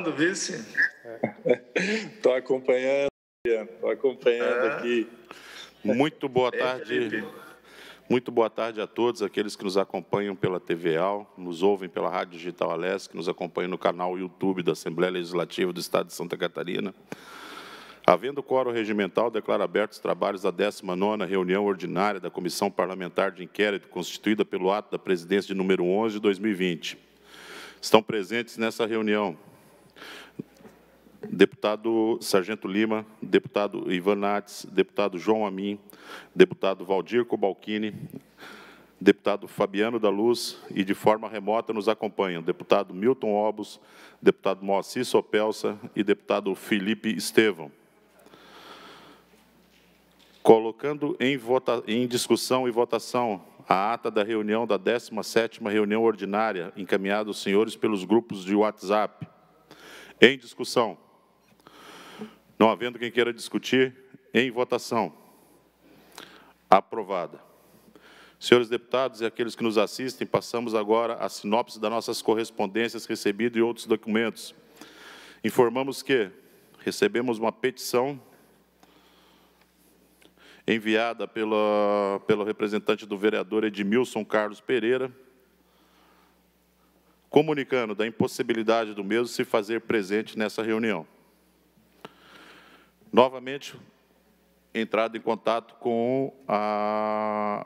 falando, vice? Estou acompanhando aqui. Muito boa tarde. Muito boa tarde a todos aqueles que nos acompanham pela TVAL, nos ouvem pela Rádio Digital Alesc, que nos acompanham no canal YouTube da Assembleia Legislativa do Estado de Santa Catarina. Havendo quórum regimental, declaro abertos os trabalhos da 19ª reunião ordinária da Comissão Parlamentar de Inquérito, constituída pelo ato da presidência de número 11 de 2020. Estão presentes nessa reunião deputado Sargento Lima, deputado Ivan Nates, deputado João Amin, deputado Valdir Cobalcini, deputado Fabiano da Luz e, de forma remota, nos acompanham deputado Milton Obos, deputado Moacir Sopelsa e deputado Felipe Estevão. Colocando em discussão e votação a ata da reunião da 17ª reunião ordinária, encaminhada aos senhores pelos grupos de WhatsApp. Em discussão. Não havendo quem queira discutir, em votação. Aprovada. Senhores deputados e aqueles que nos assistem, passamos agora a sinopse das nossas correspondências recebidas e outros documentos. Informamos que recebemos uma petição enviada pelo representante do vereador Edmilson Carlos Pereira, comunicando da impossibilidade do mesmo se fazer presente nessa reunião. Novamente, entrado em contato com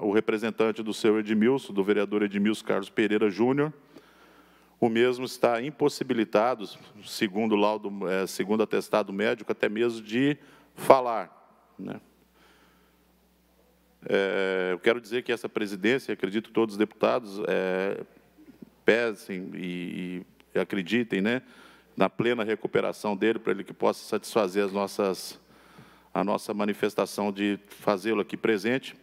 o representante do seu Edmilson, do vereador Edmilson Carlos Pereira Júnior, o mesmo está impossibilitado, segundo laudo, segundo atestado médico, até mesmo de falar, né? Eu quero dizer que essa presidência, acredito que todos os deputados pesem e acreditem, né, na plena recuperação dele, para ele que possa satisfazer a nossa manifestação de fazê-lo aqui presente.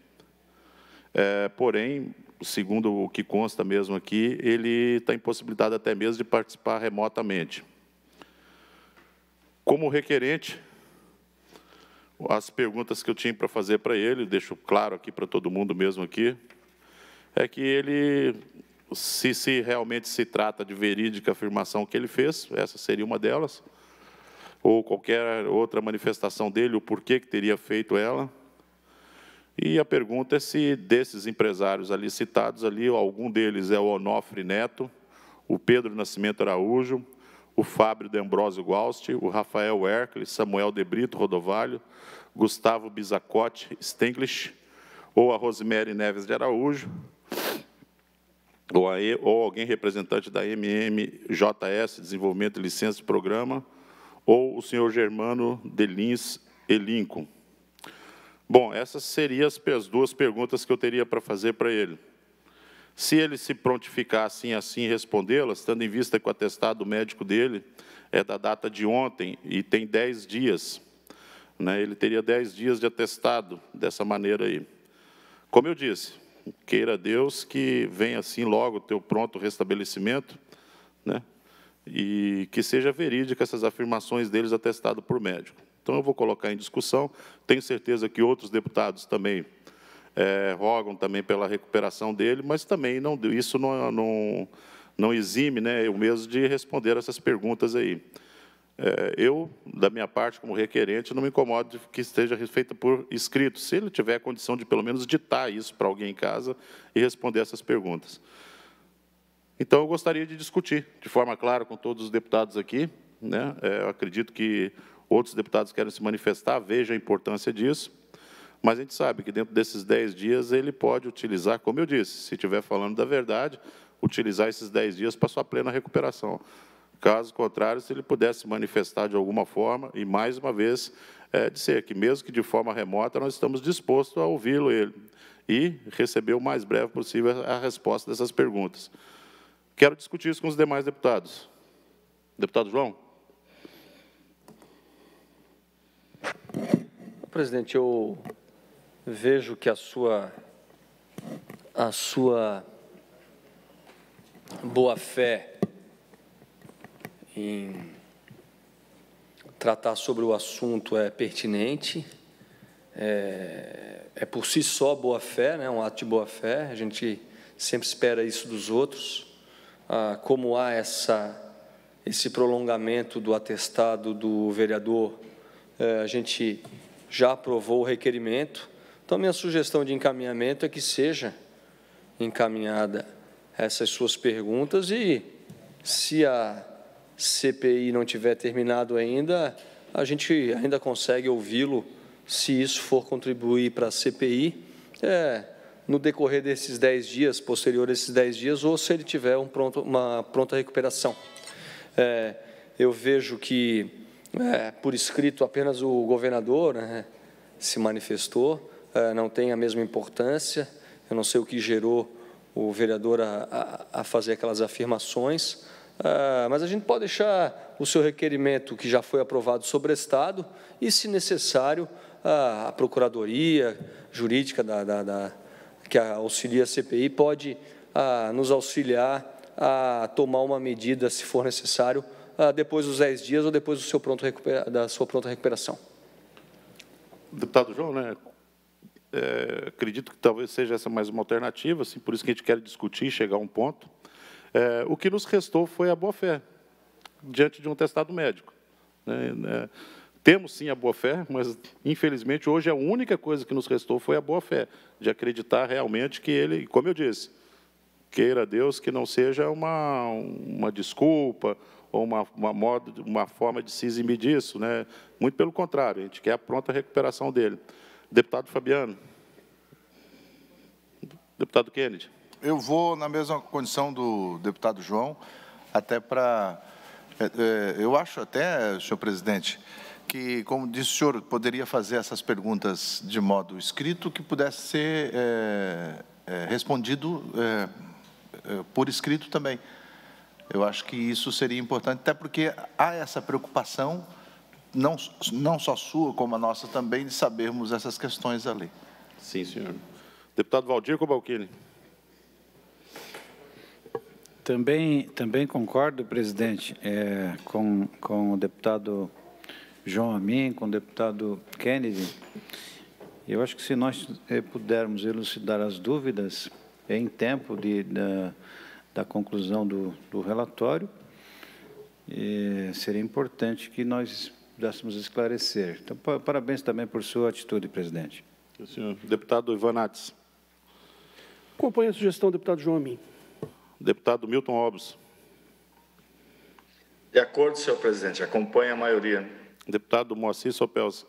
Porém, segundo o que consta mesmo aqui, ele está impossibilitado até mesmo de participar remotamente. Como requerente, as perguntas que eu tinha para fazer para ele, deixo claro aqui para todo mundo mesmo aqui, é que ele, se realmente se trata de verídica afirmação que ele fez, essa seria uma delas, ou qualquer outra manifestação dele, o porquê que teria feito ela. E a pergunta é se desses empresários ali citados, ali, algum deles é o Onofre Neto, o Pedro Nascimento Araújo, o Fábio de Ambrosio Gualsti, o Rafael Ercle, Samuel de Brito Rodovalho, Gustavo Bizacotti Stenglish, ou a Rosemary Neves de Araújo, ou alguém representante da MMJS, Desenvolvimento e Licença de Programa, ou o senhor Germano de Lins e Lincoln. Bom, essas seriam as duas perguntas que eu teria para fazer para ele. Se ele se prontificar assim respondê-las, tendo em vista que o atestado médico dele é da data de ontem e tem 10 dias, né, ele teria 10 dias de atestado dessa maneira aí. Como eu disse, queira Deus que venha assim logo o teu pronto restabelecimento, né, e que seja verídica essas afirmações deles atestado por médico. Então, eu vou colocar em discussão, tenho certeza que outros deputados também rogam também pela recuperação dele, mas também isso não exime, né, eu mesmo de responder essas perguntas aí. Eu, da minha parte, como requerente, não me incomodo de que esteja feita por escrito, se ele tiver a condição de, pelo menos, ditar isso para alguém em casa e responder essas perguntas. Então, eu gostaria de discutir, de forma clara, com todos os deputados aqui, né? Eu acredito que outros deputados querem se manifestar, vejam a importância disso, mas a gente sabe que dentro desses 10 dias ele pode utilizar, como eu disse, se estiver falando da verdade, utilizar esses 10 dias para sua plena recuperação. Caso contrário, se ele pudesse manifestar de alguma forma, e mais uma vez, dizer que mesmo que de forma remota, nós estamos dispostos a ouvi-lo e receber o mais breve possível a resposta dessas perguntas. Quero discutir isso com os demais deputados. Deputado João? Presidente, eu vejo que a sua boa-fé em tratar sobre o assunto é pertinente, é por si só boa-fé, né, um ato de boa-fé, a gente sempre espera isso dos outros. Como há esse prolongamento do atestado do vereador, a gente já aprovou o requerimento. Então, minha sugestão de encaminhamento é que seja encaminhada essas suas perguntas e, se a CPI não tiver terminado ainda, a gente ainda consegue ouvi-lo, se isso for contribuir para a CPI, no decorrer desses 10 dias, posterior a esses 10 dias, ou se ele tiver uma pronta recuperação. Eu vejo que, por escrito, apenas o governador, né, se manifestou, não tem a mesma importância, eu não sei o que gerou o vereador a fazer aquelas afirmações, mas a gente pode deixar o seu requerimento, que já foi aprovado, sobrestado, e, se necessário, a Procuradoria Jurídica que auxilia a CPI pode nos auxiliar a tomar uma medida, se for necessário, depois dos 10 dias ou depois da sua pronta recuperação. Deputado João, né? Acredito que talvez seja essa mais uma alternativa, assim, por isso que a gente quer discutir, chegar a um ponto. O que nos restou foi a boa-fé, diante de um atestado médico. Temos, sim, a boa-fé, mas, infelizmente, hoje a única coisa que nos restou foi a boa-fé, de acreditar realmente que ele, como eu disse, queira Deus que não seja uma desculpa ou uma forma de se eximir disso, né? Muito pelo contrário, a gente quer a pronta recuperação dele. Deputado Fabiano. Deputado Kennedy. Eu vou na mesma condição do deputado João, até para... eu acho até, senhor presidente, que, como disse o senhor, poderia fazer essas perguntas de modo escrito, que pudesse ser respondido por escrito também. Eu acho que isso seria importante, até porque há essa preocupação, não só sua, como a nossa também, de sabermos essas questões da lei. Sim, senhor. Deputado Valdir Cobalcini. Também concordo, presidente, com o deputado João Amin, com o deputado Kennedy. Eu acho que, se nós pudermos elucidar as dúvidas em tempo da conclusão do relatório, seria importante que nós pudéssemos esclarecer. Então, parabéns também por sua atitude, presidente. Senhor. Deputado Ivan Nats. Acompanho a sugestão do deputado João Amin. Deputado Milton Obos. De acordo, senhor presidente, acompanha a maioria. Deputado Moacir Sopelsa.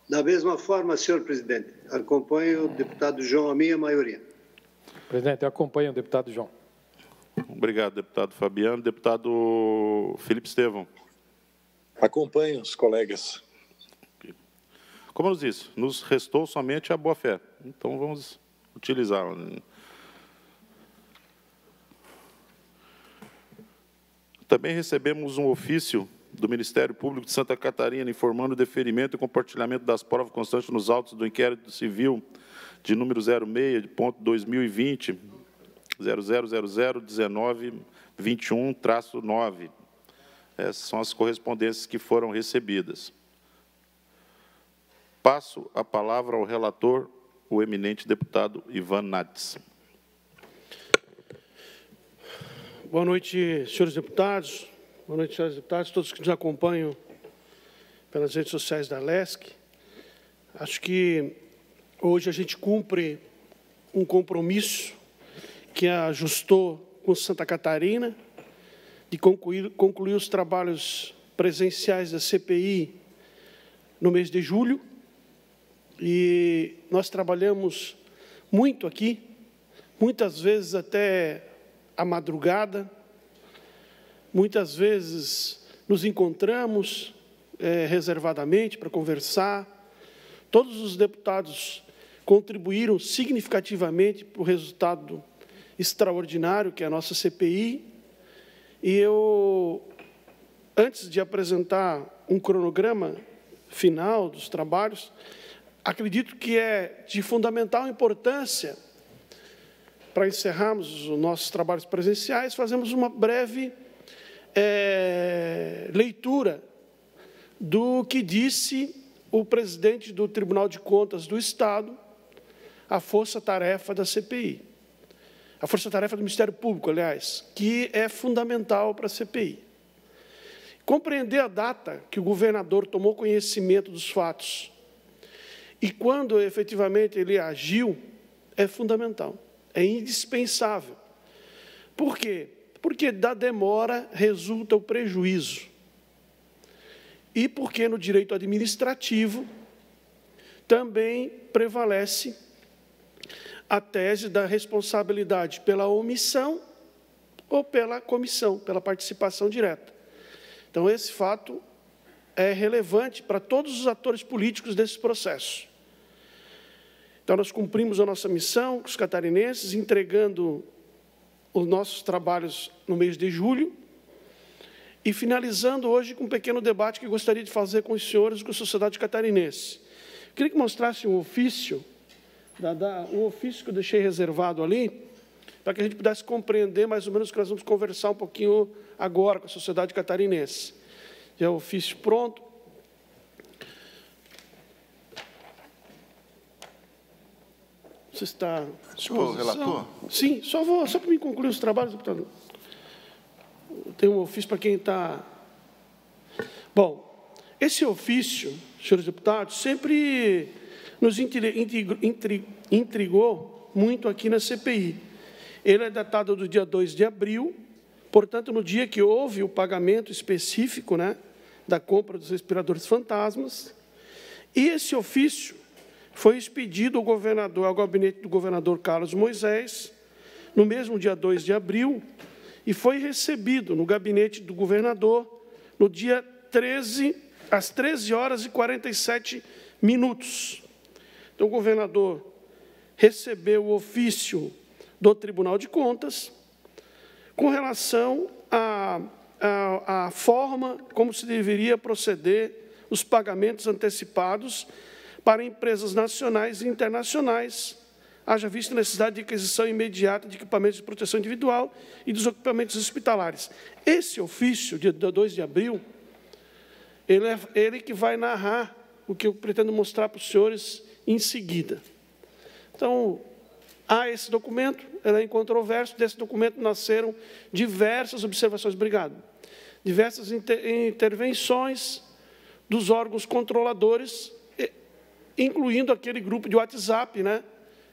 Da mesma forma, senhor presidente, acompanho o deputado João Amin, a maioria. Presidente, eu acompanho o deputado João. Obrigado, deputado Fabiano. Deputado Felipe Estevão. Acompanho os colegas. Como eu disse, nos restou somente a boa-fé. Então, vamos utilizá-la. Também recebemos um ofício do Ministério Público de Santa Catarina informando o deferimento e compartilhamento das provas constantes nos autos do inquérito civil de número 06.2020, 00001921-9. Essas são as correspondências que foram recebidas. Passo a palavra ao relator, o eminente deputado Ivan Nats. Boa noite, senhores deputados. Boa noite, senhores deputados, todos que nos acompanham pelas redes sociais da LESC. Acho que hoje a gente cumpre um compromisso que ajustou com Santa Catarina, de concluir os trabalhos presenciais da CPI no mês de julho. E nós trabalhamos muito aqui, muitas vezes até a madrugada, muitas vezes nos encontramos reservadamente para conversar. Todos os deputados contribuíram significativamente para o resultado extraordinário que é a nossa CPI. E eu, antes de apresentar um cronograma final dos trabalhos, acredito que é de fundamental importância, para encerrarmos os nossos trabalhos presenciais, fazemos uma breve leitura do que disse o presidente do Tribunal de Contas do Estado, a força-tarefa da CPI. A força-tarefa do Ministério Público, aliás, que é fundamental para a CPI. Compreender a data que o governador tomou conhecimento dos fatos e quando efetivamente ele agiu é fundamental, é indispensável. Por quê? Porque da demora resulta o prejuízo. E porque no direito administrativo também prevalece a tese da responsabilidade pela omissão ou pela comissão, pela participação direta. Então, esse fato é relevante para todos os atores políticos desse processo. Então, nós cumprimos a nossa missão com os catarinenses, entregando os nossos trabalhos no mês de julho e finalizando hoje com um pequeno debate que gostaria de fazer com os senhores e com a sociedade catarinense. Eu queria que mostrasse um ofício, um ofício que eu deixei reservado ali, para que a gente pudesse compreender mais ou menos o que nós vamos conversar um pouquinho agora com a sociedade catarinense. Já é o ofício pronto. Você está... Senhor relator? Sim, só para me concluir os trabalhos, deputado. Tem um ofício para quem está... Bom, esse ofício, senhores deputados, sempre nos intrigou muito aqui na CPI. Ele é datado do dia 2 de abril, portanto, no dia que houve o pagamento específico, né, da compra dos respiradores fantasmas, e esse ofício foi expedido ao gabinete do governador Carlos Moisés, no mesmo dia 2 de abril, e foi recebido no gabinete do governador no dia 13, às 13h47. Então, o governador recebeu o ofício do Tribunal de Contas com relação à forma como se deveria proceder os pagamentos antecipados para empresas nacionais e internacionais, haja vista a necessidade de aquisição imediata de equipamentos de proteção individual e dos equipamentos hospitalares. Esse ofício, dia 2 de abril, ele que vai narrar o que eu pretendo mostrar para os senhores em seguida. Então, há esse documento, ele é incontroverso, desse documento nasceram diversas observações, obrigado, diversas intervenções dos órgãos controladores, incluindo aquele grupo de WhatsApp, né,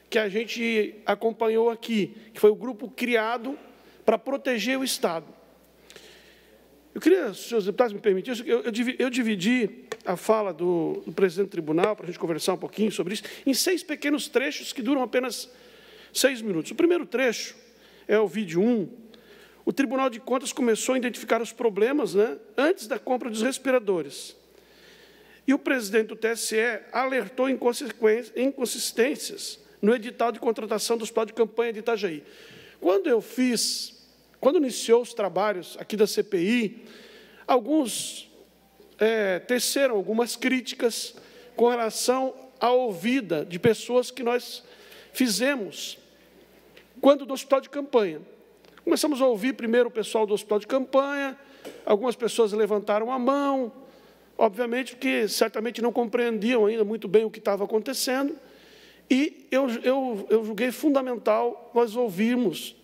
que a gente acompanhou aqui, que foi o grupo criado para proteger o Estado. Eu queria, senhores deputados, me permitirem, eu dividi a fala do presidente do tribunal, para a gente conversar um pouquinho sobre isso, em 6 pequenos trechos que duram apenas 6 minutos. O primeiro trecho é o vídeo 1. O Tribunal de Contas começou a identificar os problemas, né, antes da compra dos respiradores. E o presidente do TSE alertou inconsistências no edital de contratação do Hospital de Campanha de Itajaí. Quando iniciou os trabalhos aqui da CPI, alguns teceram algumas críticas com relação à ouvida de pessoas que nós fizemos quando do Hospital de Campanha. Começamos a ouvir primeiro o pessoal do Hospital de Campanha, algumas pessoas levantaram a mão, obviamente, porque certamente não compreendiam ainda muito bem o que estava acontecendo, e eu julguei fundamental nós ouvirmos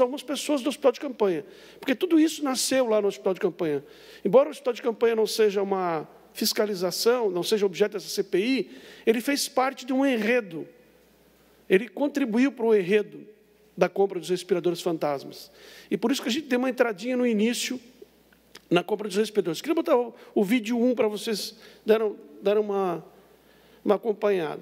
algumas pessoas do Hospital de Campanha, porque tudo isso nasceu lá no Hospital de Campanha. Embora o Hospital de Campanha não seja uma fiscalização, não seja objeto dessa CPI, ele fez parte de um enredo, ele contribuiu para o enredo da compra dos respiradores fantasmas. E por isso que a gente deu uma entradinha no início na compra dos respiradores. Queria botar o vídeo 1 para vocês darem uma acompanhada.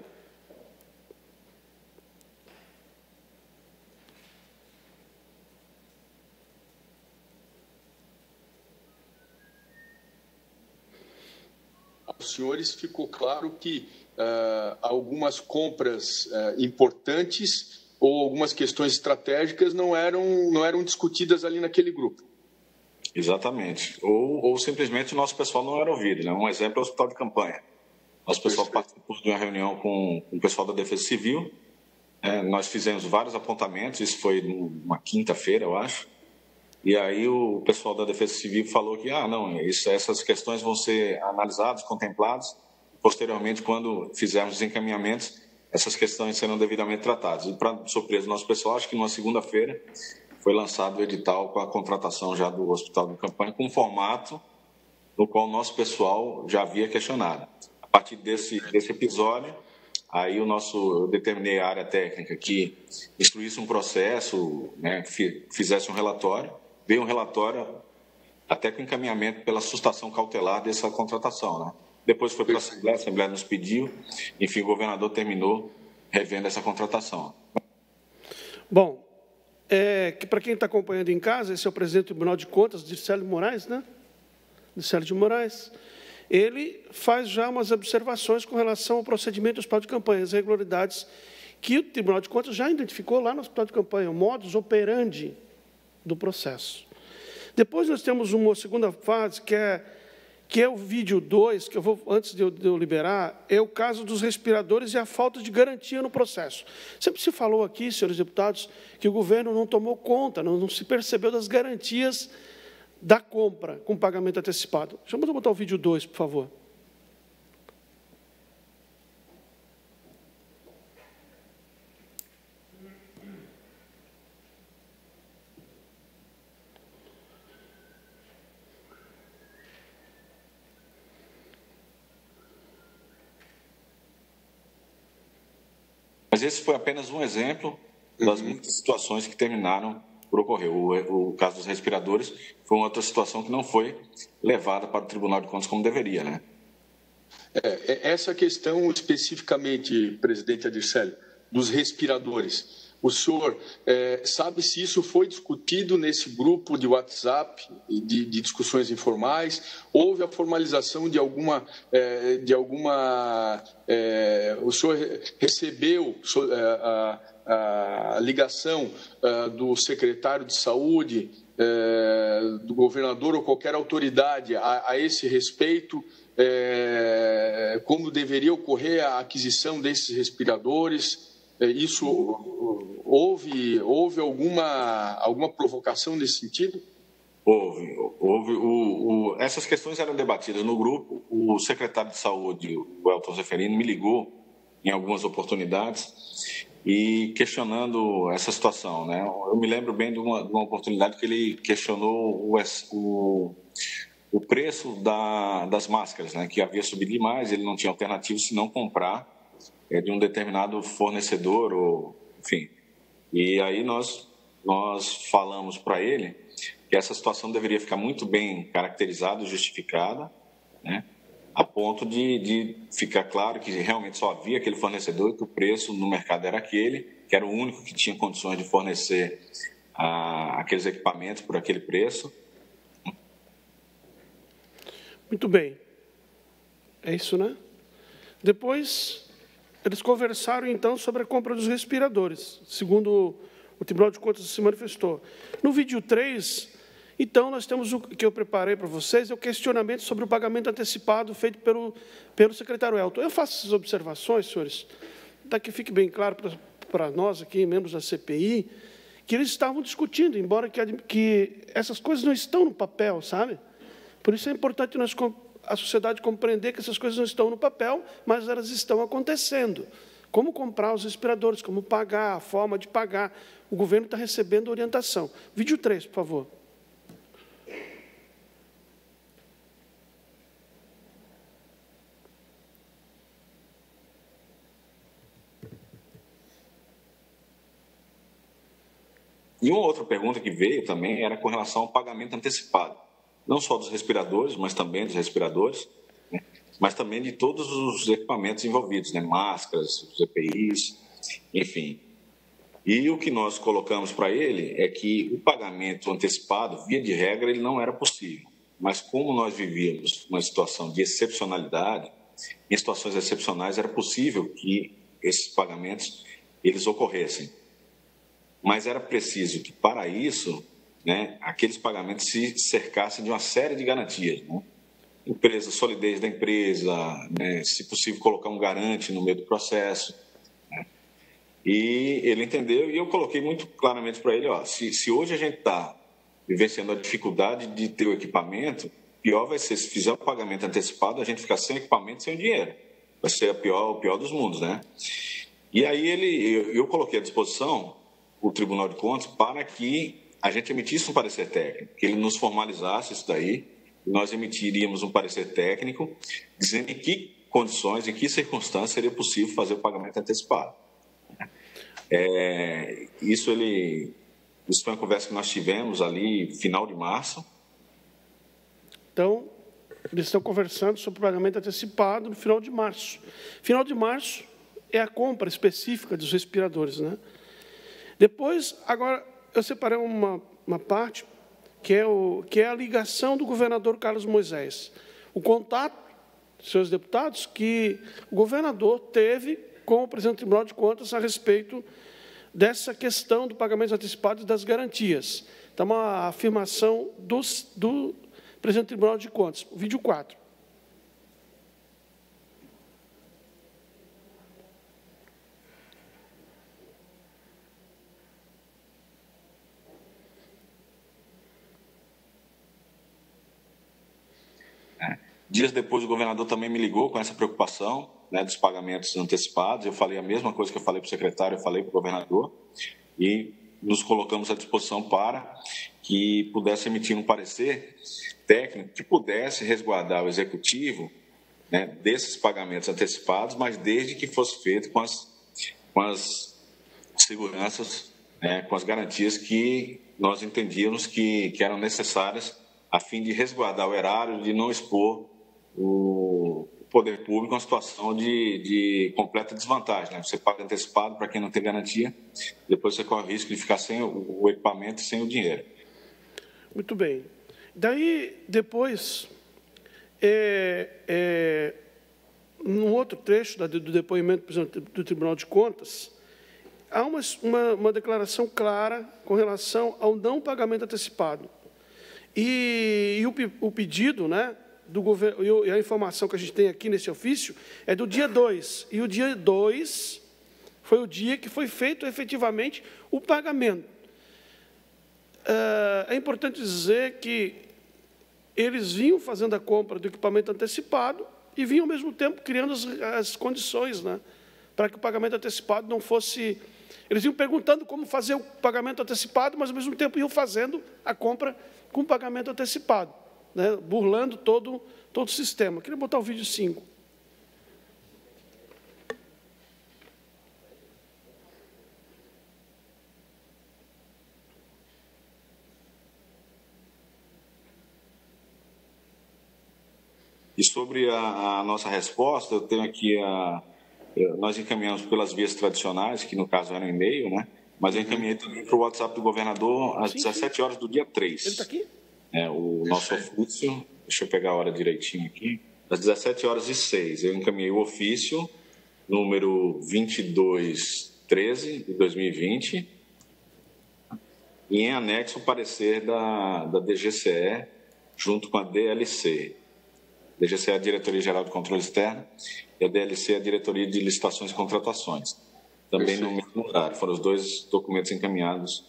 Aos senhores ficou claro que algumas compras importantes ou algumas questões estratégicas não eram discutidas ali naquele grupo. Exatamente. Ou simplesmente o nosso pessoal não era ouvido. Né? Um exemplo é o Hospital de Campanha. Nosso pessoal participou de uma reunião com o pessoal da Defesa Civil. Nós fizemos vários apontamentos, isso foi numa quinta-feira, eu acho. E aí o pessoal da Defesa Civil falou que, essas questões vão ser analisadas, contempladas. Posteriormente, quando fizermos os encaminhamentos, essas questões serão devidamente tratadas. E, para surpresa do nosso pessoal, acho que numa segunda-feira foi lançado o edital com a contratação já do Hospital de Campanha, com um formato no qual o nosso pessoal já havia questionado. A partir desse episódio, aí eu determinei a área técnica que instruísse um processo, né, fizesse um relatório, veio um relatório até com encaminhamento pela sustação cautelar dessa contratação, né? Depois foi para a Assembleia nos pediu, enfim, o governador terminou revendo essa contratação. Bom, que para quem está acompanhando em casa, esse é o presidente do Tribunal de Contas, Dircélio Moraes, né? Dircélio de Moraes. Ele faz já umas observações com relação ao procedimento do hospital de campanha, as irregularidades que o Tribunal de Contas já identificou lá no hospital de campanha, o modus operandi do processo. Depois nós temos uma segunda fase, que é o vídeo 2, que eu vou, antes de eu liberar, é o caso dos respiradores e a falta de garantia no processo. Sempre se falou aqui, senhores deputados, que o governo não tomou conta, não se percebeu das garantias da compra com pagamento antecipado. Vamos botar o vídeo 2, por favor. Mas esse foi apenas um exemplo das muitas situações que terminaram por ocorrer. O caso dos respiradores foi uma outra situação que não foi levada para o Tribunal de Contas como deveria, né? Essa questão especificamente, presidente Adircélio, dos respiradores, o senhor sabe se isso foi discutido nesse grupo de WhatsApp, de discussões informais? Houve a formalização de alguma... o senhor recebeu a ligação do secretário de Saúde, do governador ou qualquer autoridade a esse respeito? Como deveria ocorrer a aquisição desses respiradores? Isso houve alguma provocação nesse sentido? Houve. Essas questões eram debatidas no grupo. O secretário de Saúde, o Elton Zeferino, me ligou em algumas oportunidades e questionando essa situação, né? Eu me lembro bem de uma oportunidade que ele questionou o preço das máscaras, né? Que havia subido demais, ele não tinha alternativa senão comprar de um determinado fornecedor, ou, enfim. E aí nós falamos para ele que essa situação deveria ficar muito bem caracterizada e justificada, né, a ponto de ficar claro que realmente só havia aquele fornecedor e que o preço no mercado era aquele, que era o único que tinha condições de fornecer aqueles equipamentos por aquele preço. Muito bem. É isso, né? Depois... Eles conversaram, então, sobre a compra dos respiradores, segundo o Tribunal de Contas se manifestou. No vídeo 3, então, nós temos o que eu preparei para vocês, é o questionamento sobre o pagamento antecipado feito pelo secretário Elton. Eu faço essas observações, senhores, para que fique bem claro para nós aqui, membros da CPI, que eles estavam discutindo, embora que essas coisas não estão no papel, sabe? Por isso é importante a sociedade compreender que essas coisas não estão no papel, mas elas estão acontecendo. Como comprar os respiradores, como pagar, a forma de pagar. O governo está recebendo orientação. Vídeo 3, por favor. E uma outra pergunta que veio também era com relação ao pagamento antecipado. Não só dos respiradores, mas também dos respiradores, né? Mas também de todos os equipamentos envolvidos, né? Máscaras, os EPIs, enfim. E o que nós colocamos para ele é que o pagamento antecipado, via de regra, ele não era possível. Mas como nós vivíamos uma situação de excepcionalidade, em situações excepcionais era possível que esses pagamentos eles ocorressem. Mas era preciso que, para isso, né, aqueles pagamentos se cercassem de uma série de garantias, né? Empresa, solidez da empresa, né, se possível colocar um garante no meio do processo, né? E ele entendeu e eu coloquei muito claramente para ele, ó, se hoje a gente está vivenciando a dificuldade de ter o equipamento, pior vai ser se fizer o pagamento antecipado, a gente ficar sem equipamento, sem dinheiro. Vai ser o pior dos mundos, né? E aí eu coloquei à disposição o Tribunal de Contas para que a gente emitisse um parecer técnico, que ele nos formalizasse isso daí, nós emitiríamos um parecer técnico dizendo em que condições, em que circunstâncias seria possível fazer o pagamento antecipado. Isso foi uma conversa que nós tivemos ali final de março. Então, eles estão conversando sobre o pagamento antecipado no final de março. Final de março é a compra específica dos respiradores, né? Depois, agora, eu separei uma parte que é a ligação do governador Carlos Moisés. O contato, senhores deputados, que o governador teve com o presidente do Tribunal de Contas a respeito dessa questão do pagamento antecipado e das garantias. Então, uma afirmação do presidente do Tribunal de Contas. O vídeo 4. Dias depois, o governador também me ligou com essa preocupação, né, dos pagamentos antecipados. Eu falei a mesma coisa que eu falei para o secretário, eu falei para o governador, e nos colocamos à disposição para que pudesse emitir um parecer técnico que pudesse resguardar o executivo, né, desses pagamentos antecipados, mas desde que fosse feito com as seguranças, né, com as garantias que nós entendíamos que eram necessárias a fim de resguardar o erário, de não expor o poder público a uma situação de completa desvantagem, né? Você paga antecipado para quem não tem garantia, depois você corre o risco de ficar sem o equipamento e sem o dinheiro. Muito bem. Daí, depois, num outro trecho do depoimento do Tribunal de Contas, há uma declaração clara com relação ao não pagamento antecipado. E o pedido, né, do governo, e a informação que a gente tem aqui nesse ofício é do dia 2. E o dia 2 foi o dia que foi feito efetivamente o pagamento. É importante dizer que eles vinham fazendo a compra do equipamento antecipado e vinham, ao mesmo tempo, criando as condições, né, para que o pagamento antecipado não fosse... Eles iam perguntando como fazer o pagamento antecipado, mas, ao mesmo tempo, iam fazendo a compra com pagamento antecipado, né, burlando todo o sistema. Queria botar o vídeo 5. E sobre a nossa resposta, eu tenho aqui nós encaminhamos pelas vias tradicionais, que no caso era um e-mail, né? Mas eu encaminhei também para o WhatsApp do governador às 17 horas do dia 3. Ele está aqui? O nosso ofício, deixa eu pegar a hora direitinho aqui, às 17h06, eu encaminhei o ofício número 2213 de 2020 e em anexo o parecer da DGCE junto com a DLC. A DGCE é a Diretoria Geral de Controle Externo e a DLC é a Diretoria de Licitações e Contratações. Também no mesmo horário, foram os dois documentos encaminhados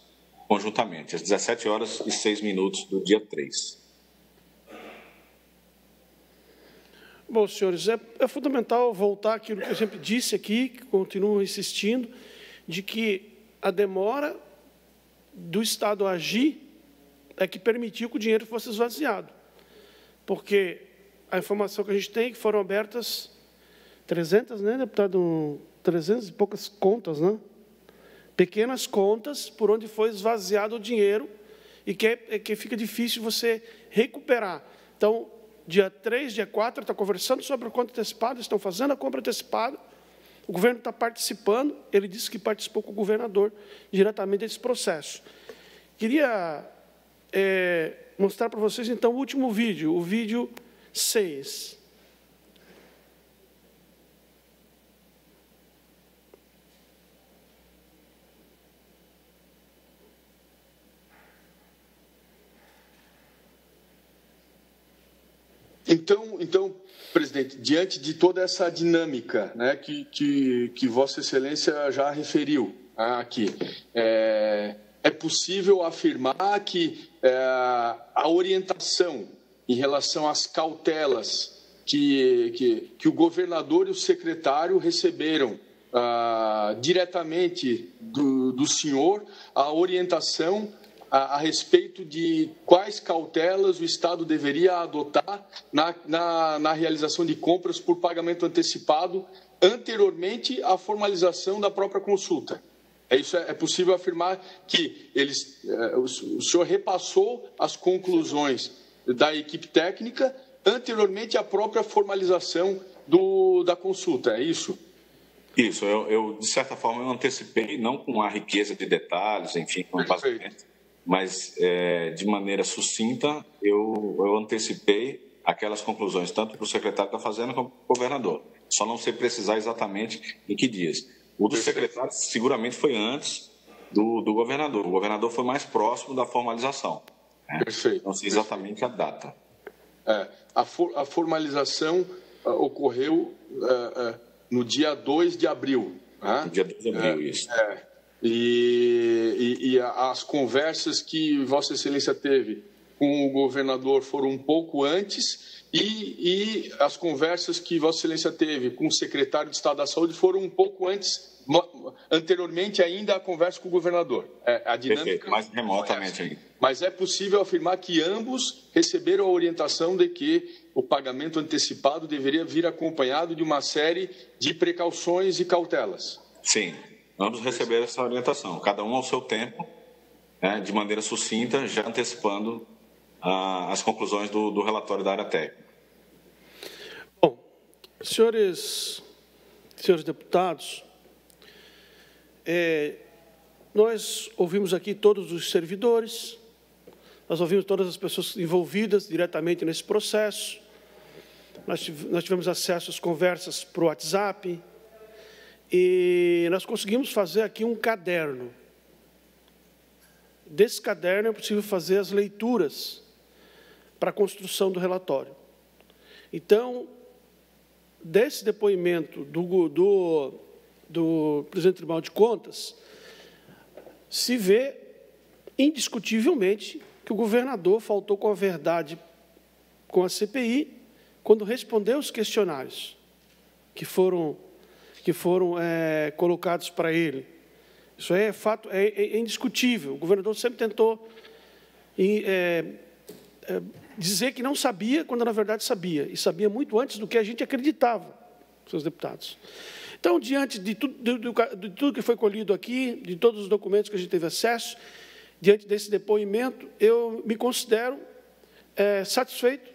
conjuntamente, às 17h06 do dia 3. Bom, senhores, é fundamental voltar àquilo que eu sempre disse aqui, que continuo insistindo, de que a demora do Estado agir é que permitiu que o dinheiro fosse esvaziado. Porque a informação que a gente tem é que foram abertas 300, né, deputado? 300 e poucas contas, né? Pequenas contas por onde foi esvaziado o dinheiro e que fica difícil você recuperar. Então, dia 3, dia 4, está conversando sobre a conta antecipada, estão fazendo a compra antecipada, o governo está participando, ele disse que participou com o governador diretamente desse processo. Queria mostrar para vocês, então, o último vídeo, o vídeo 6. Então, presidente, diante de toda essa dinâmica, né, que Vossa Excelência já referiu aqui, é possível afirmar que a orientação em relação às cautelas que o governador e o secretário receberam diretamente do senhor, a orientação a respeito de quais cautelas o Estado deveria adotar na realização de compras por pagamento antecipado anteriormente à formalização da própria consulta. É possível afirmar que o senhor repassou as conclusões da equipe técnica anteriormente à própria formalização da consulta, é isso? Isso, de certa forma, eu antecipei, não com a riqueza de detalhes, enfim, com o passamento, mas de maneira sucinta, eu antecipei aquelas conclusões, tanto para o secretário da Fazenda como para o governador. Só não sei precisar exatamente em que dias. O do secretário seguramente foi antes do governador. O governador foi mais próximo da formalização. Né? Perfeito. Não sei exatamente a data. A formalização ocorreu no dia 2 de abril. No dia 2 de abril, isso. E as conversas que Vossa Excelência teve com o governador foram um pouco antes e as conversas que Vossa Excelência teve com o secretário de Estado da Saúde foram um pouco anteriormente ainda à conversa com o governador. A dinâmica perfeito, mais remotamente ainda. Mas é possível afirmar que ambos receberam a orientação de que o pagamento antecipado deveria vir acompanhado de uma série de precauções e cautelas. Sim, ambos receberam essa orientação, cada um ao seu tempo, né, de maneira sucinta, já antecipando as conclusões do relatório da área técnica. Bom, senhores deputados, nós ouvimos aqui todos os servidores, nós ouvimos todas as pessoas envolvidas diretamente nesse processo, nós tivemos acesso às conversas por WhatsApp e nós conseguimos fazer aqui um caderno. Desse caderno é possível fazer as leituras para a construção do relatório. Então, desse depoimento do presidente do Tribunal de Contas, se vê indiscutivelmente que o governador faltou com a verdade com a CPI quando respondeu os questionários que foram colocados para ele. Isso é fato, é indiscutível. O governador sempre tentou dizer que não sabia, quando na verdade sabia, e sabia muito antes do que a gente acreditava, seus deputados. Então, diante de tudo que foi colhido aqui, de todos os documentos que a gente teve acesso, diante desse depoimento, eu me considero satisfeito,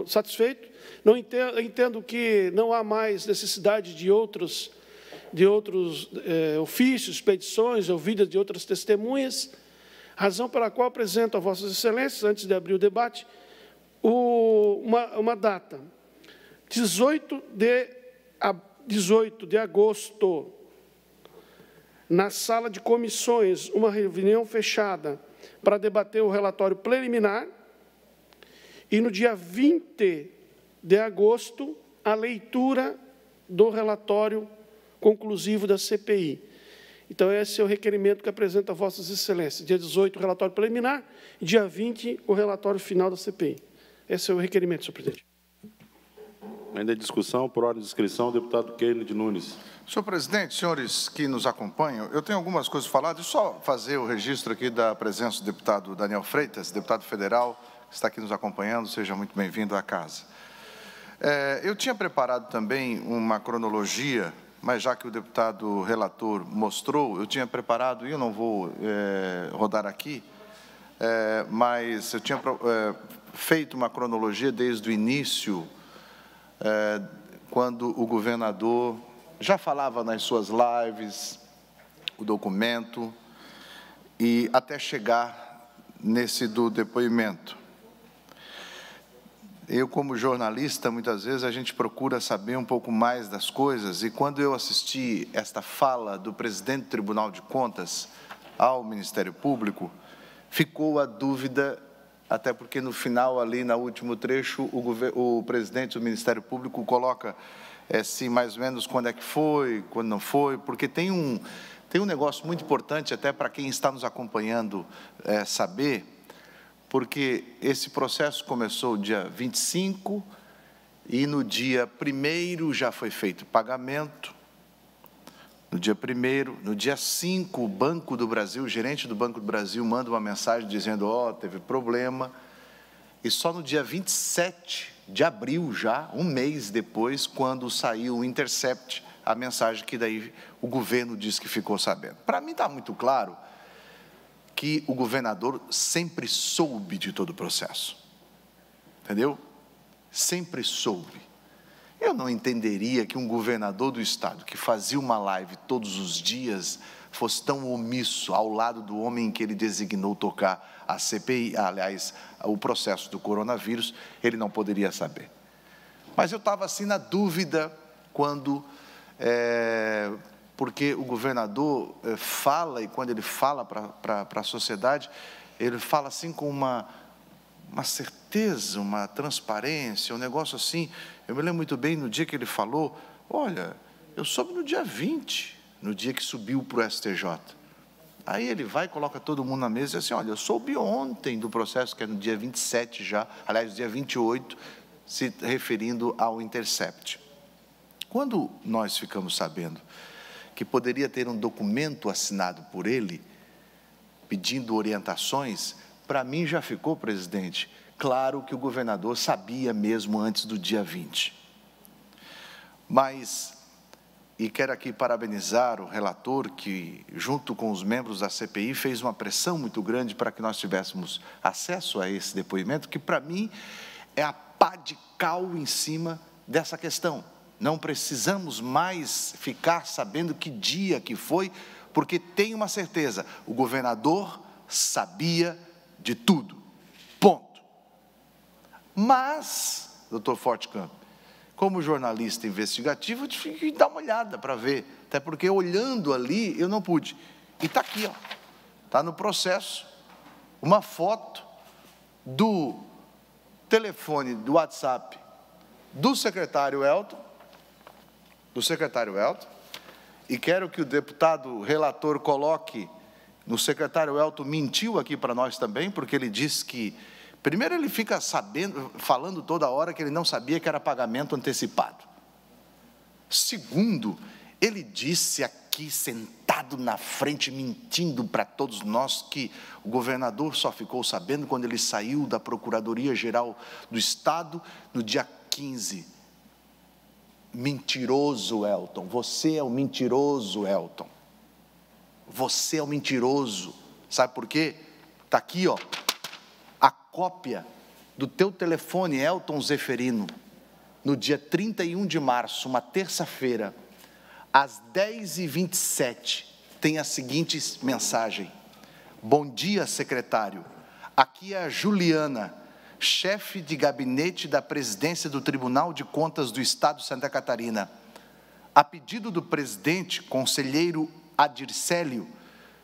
satisfeito. Não entendo que não há mais necessidade de outros ofícios, petições, ouvidas de outras testemunhas, razão pela qual apresento a Vossas Excelências, antes de abrir o debate, uma data, 18 de agosto, na sala de comissões, uma reunião fechada para debater o relatório preliminar, e no dia 20 de agosto, a leitura do relatório conclusivo da CPI. Então, esse é o requerimento que apresento a Vossas Excelências. Dia 18, o relatório preliminar, e dia 20, o relatório final da CPI. Esse é o requerimento, senhor presidente. Ainda em discussão, por ordem de inscrição, o deputado Kennedy Nunes. Senhor presidente, senhores que nos acompanham, eu tenho algumas coisas a falar. Deixa eu só fazer o registro aqui da presença do deputado Daniel Freitas, deputado federal, que está aqui nos acompanhando. Seja muito bem-vindo à casa. Eu tinha preparado também uma cronologia, mas já que o deputado relator mostrou, eu tinha preparado, e eu não vou rodar aqui, mas eu tinha feito uma cronologia desde o início, quando o governador já falava nas suas lives, o documento, e até chegar nesse do depoimento. Eu, como jornalista, muitas vezes a gente procura saber um pouco mais das coisas, e quando eu assisti esta fala do presidente do Tribunal de Contas ao Ministério Público, ficou a dúvida, até porque no final, ali, no último trecho, o presidente do Ministério Público coloca, assim, mais ou menos, quando é que foi, quando não foi, porque tem um negócio muito importante, até para quem está nos acompanhando saber, porque esse processo começou dia 25 e no dia 1º já foi feito pagamento, no dia 1º, no dia 5, o Banco do Brasil, o gerente do Banco do Brasil manda uma mensagem dizendo, ó, teve problema, e só no dia 27 de abril, já, um mês depois, quando saiu o Intercept, a mensagem que daí o governo diz que ficou sabendo. Para mim está muito claro que o governador sempre soube de todo o processo, entendeu? Sempre soube. Eu não entenderia que um governador do estado que fazia uma live todos os dias fosse tão omisso ao lado do homem que ele designou tocar a CPI, aliás, o processo do coronavírus, ele não poderia saber. Mas eu estava assim na dúvida quando, porque o governador fala, e quando ele fala para a sociedade, ele fala assim com uma certeza, uma transparência, um negócio assim. Eu me lembro muito bem no dia que ele falou, olha, eu soube no dia 20, no dia que subiu para o STJ. Aí ele vai e coloca todo mundo na mesa e diz assim, olha, eu soube ontem do processo, que é no dia 27 já, aliás, dia 28, se referindo ao Intercept. Quando nós ficamos sabendo que poderia ter um documento assinado por ele, pedindo orientações, para mim já ficou, presidente, claro que o governador sabia mesmo antes do dia 20. Mas, e quero aqui parabenizar o relator que, junto com os membros da CPI, fez uma pressão muito grande para que nós tivéssemos acesso a esse depoimento, que para mim é a pá de cal em cima dessa questão. Não precisamos mais ficar sabendo que dia que foi, porque tem uma certeza, o governador sabia de tudo, ponto. Mas, doutor Fortecamp, como jornalista investigativo, eu tive que dar uma olhada para ver, até porque olhando ali eu não pude. E está aqui, ó, está no processo, uma foto do telefone, do WhatsApp, do secretário Elton, e quero que o deputado relator coloque, o secretário Elton mentiu aqui para nós também, porque ele disse que, primeiro ele fica falando toda hora que ele não sabia que era pagamento antecipado. Segundo, ele disse aqui, sentado na frente, mentindo para todos nós, que o governador só ficou sabendo quando ele saiu da Procuradoria-Geral do Estado no dia 15. Mentiroso, Elton. Você é o mentiroso, Elton. Você é o mentiroso. Sabe por quê? Está aqui, ó, a cópia do teu telefone, Elton Zeferino, no dia 31 de março, uma terça-feira, às 10h27, tem a seguinte mensagem. Bom dia, secretário. Aqui é a Juliana, chefe de gabinete da presidência do Tribunal de Contas do Estado de Santa Catarina. A pedido do presidente, conselheiro Adircélio,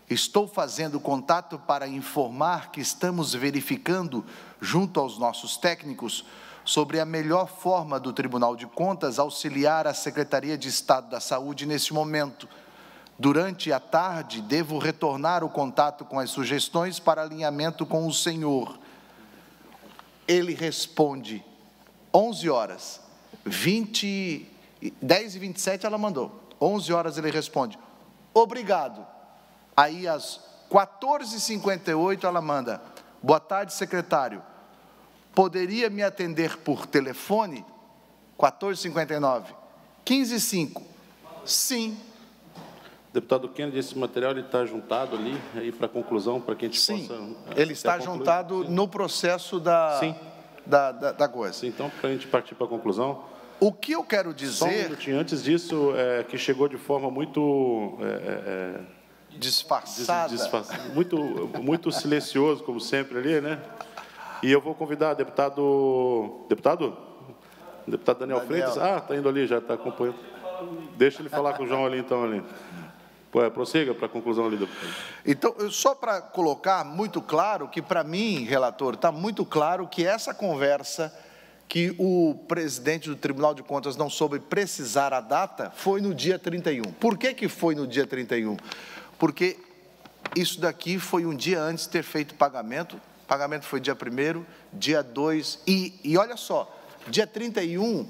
estou fazendo contato para informar que estamos verificando, junto aos nossos técnicos, sobre a melhor forma do Tribunal de Contas auxiliar a Secretaria de Estado da Saúde nesse momento. Durante a tarde, devo retornar o contato com as sugestões para alinhamento com o senhor. Ele responde, 11 horas, 10h27 ela mandou, 11 horas ele responde, obrigado. Aí, às 14h58, ela manda, boa tarde, secretário, poderia me atender por telefone? 14h59, 15h05, sim. Deputado Kennedy, esse material está juntado ali, aí para conclusão, para que a gente sim, possa... ele está juntado no processo da coisa. Sim, então, para a gente partir para a conclusão... O que eu quero dizer... Só um minutinho antes disso, que chegou de forma muito... disfarçada. Muito silencioso, como sempre ali, né? E eu vou convidar o deputado Daniel Freitas. Ah, está indo ali, já está acompanhando. Deixa ele falar com o João ali, então, ali. Prossiga para a conclusão ali, deputado. Então, só para colocar muito claro que, para mim, relator, está muito claro que essa conversa que o presidente do Tribunal de Contas não soube precisar a data foi no dia 31. Por que foi no dia 31? Porque isso daqui foi um dia antes de ter feito pagamento foi dia 1º, dia 2, e olha só, dia 31,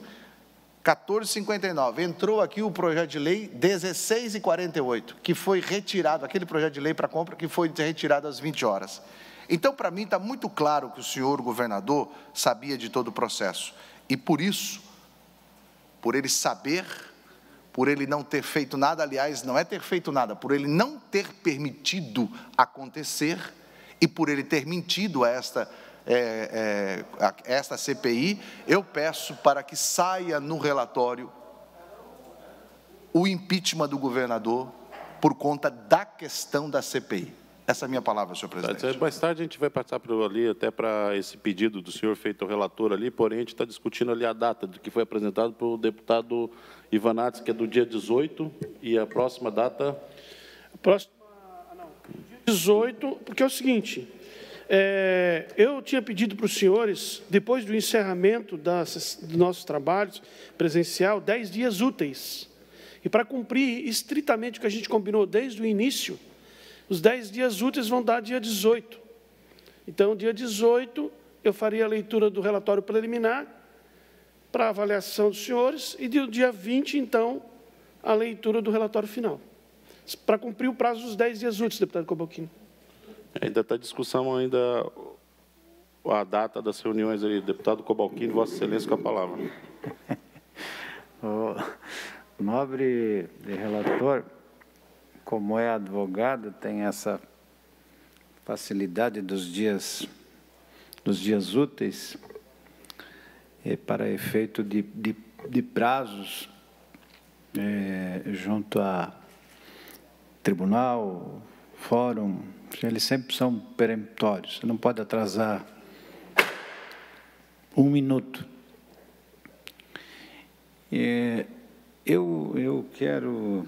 14h59, entrou aqui o projeto de lei 16h48, que foi retirado, aquele projeto de lei para compra que foi retirado às 20 horas. Então, para mim, está muito claro que o senhor governador sabia de todo o processo. E por isso, por ele saber, por ele não ter feito nada, aliás, não é ter feito nada, por ele não ter permitido acontecer e por ele ter mentido a esta CPI, eu peço para que saia no relatório o impeachment do governador por conta da questão da CPI. Essa é a minha palavra, senhor presidente. Mais tarde a gente vai passar por ali até para esse pedido do senhor feito ao relator ali, porém a gente está discutindo ali a data do que foi apresentado pelo deputado Ivanates, que é do dia 18, e a próxima data... Próxima, não, dia 18, porque é o seguinte... eu tinha pedido para os senhores, depois do encerramento dos nossos trabalhos presencial, 10 dias úteis. E para cumprir estritamente o que a gente combinou desde o início, os 10 dias úteis vão dar dia 18. Então, dia 18, eu faria a leitura do relatório preliminar para avaliação dos senhores e do dia 20, então, a leitura do relatório final. Para cumprir o prazo dos 10 dias úteis, deputado Cobalcini. Ainda está em discussão ainda a data das reuniões ali. Deputado Cobalcini, Vossa Excelência, com a palavra. O nobre relator, como é advogado, tem essa facilidade dos dias úteis para efeito de prazos junto a tribunal, fórum. Eles sempre são peremptórios, você não pode atrasar um minuto. Eu quero,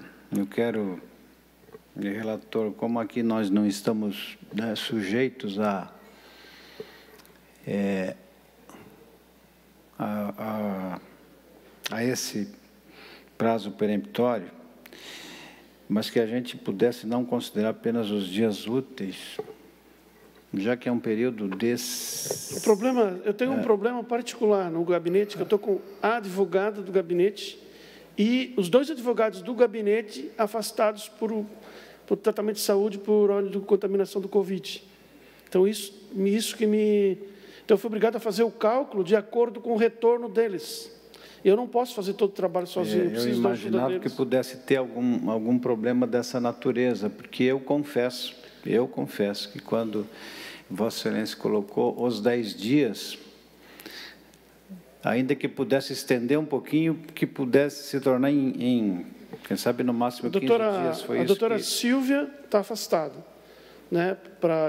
relator, como aqui nós não estamos sujeitos a esse prazo peremptório, mas que a gente pudesse não considerar apenas os dias úteis, já que é um período desse... O problema, eu tenho um problema particular no gabinete, que eu estou com a advogada do gabinete e os 2 advogados do gabinete afastados por tratamento de saúde por ordem de contaminação do Covid. Então, isso que me... Então, eu fui obrigado a fazer o cálculo de acordo com o retorno deles. Eu não posso fazer todo o trabalho sozinho. Eu imaginava que pudesse ter algum problema dessa natureza, porque eu confesso que quando Vossa Excelência colocou os 10 dias, ainda que pudesse estender um pouquinho, que pudesse se tornar quem sabe, no máximo 15 dias. Foi a doutora Silvia está afastada, né,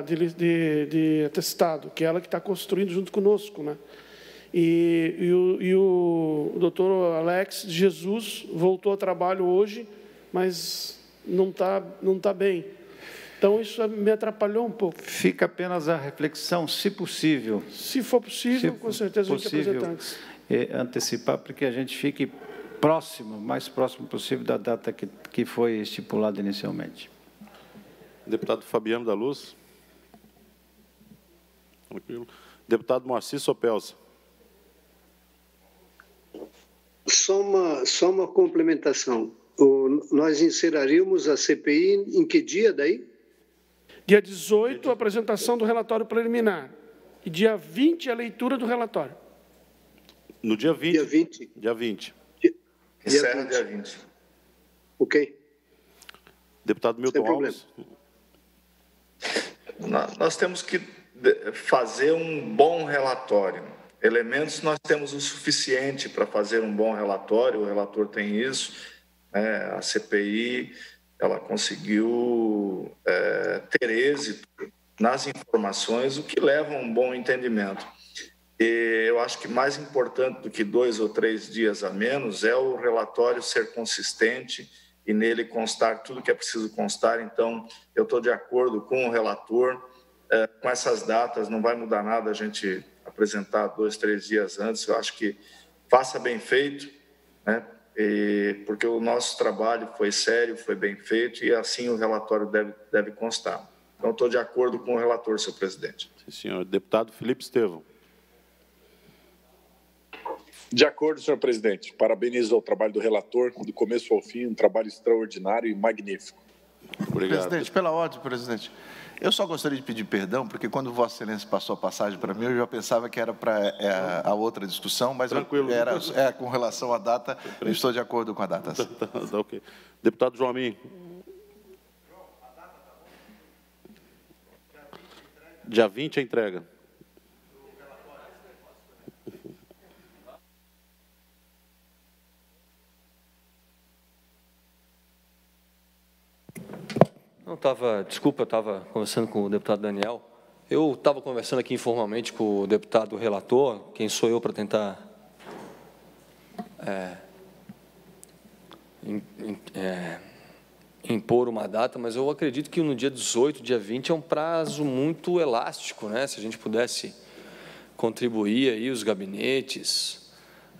de atestado, que é ela que está construindo junto conosco, né? E o doutor Alex de Jesus voltou ao trabalho hoje, mas não tá bem. Então, isso me atrapalhou um pouco. Fica apenas a reflexão, se possível. Se for possível, com certeza a gente apresenta antes. Antecipar, para que a gente fique mais próximo possível da data que foi estipulada inicialmente. Deputado Fabiano da Luz. Deputado Moacir Sopelsa. Só uma complementação. Nós inseraríamos a CPI em que dia daí? Dia 18, a apresentação do relatório preliminar. E dia 20, a leitura do relatório. No dia 20? Dia 20. Dia 20. Encerra dia 20. Ok. Deputado Milton Alves. Nós temos que fazer um bom relatório. Elementos nós temos o suficiente para fazer um bom relatório, o relator tem isso, né? A CPI ela conseguiu ter êxito nas informações, o que leva a um bom entendimento. E eu acho que mais importante do que 2 ou 3 dias a menos é o relatório ser consistente e nele constar tudo que é preciso constar. Então, eu estou de acordo com o relator, com essas datas, não vai mudar nada a gente apresentar 2, 3 dias antes. Eu acho que faça bem feito, né? Porque o nosso trabalho foi sério, foi bem feito e assim o relatório deve constar. Então, estou de acordo com o relator, senhor presidente. Sim, senhor. Deputado Felipe Estevão. De acordo, senhor presidente. Parabenizo o trabalho do relator, do começo ao fim, um trabalho extraordinário e magnífico. Obrigado. Presidente, pela ordem, presidente. Eu só gostaria de pedir perdão, porque quando Vossa Excelência passou a passagem para mim, eu já pensava que era para a outra discussão, mas era com relação à data, eu estou de acordo com a data. Tá, ok. Deputado João Amin. Dia 20 a entrega. Desculpa, eu estava conversando com o deputado Daniel. Eu estava conversando aqui informalmente com o deputado relator, quem sou eu para tentar impor uma data, mas eu acredito que no dia 18, dia 20, é um prazo muito elástico, né? Se a gente pudesse contribuir aí os gabinetes,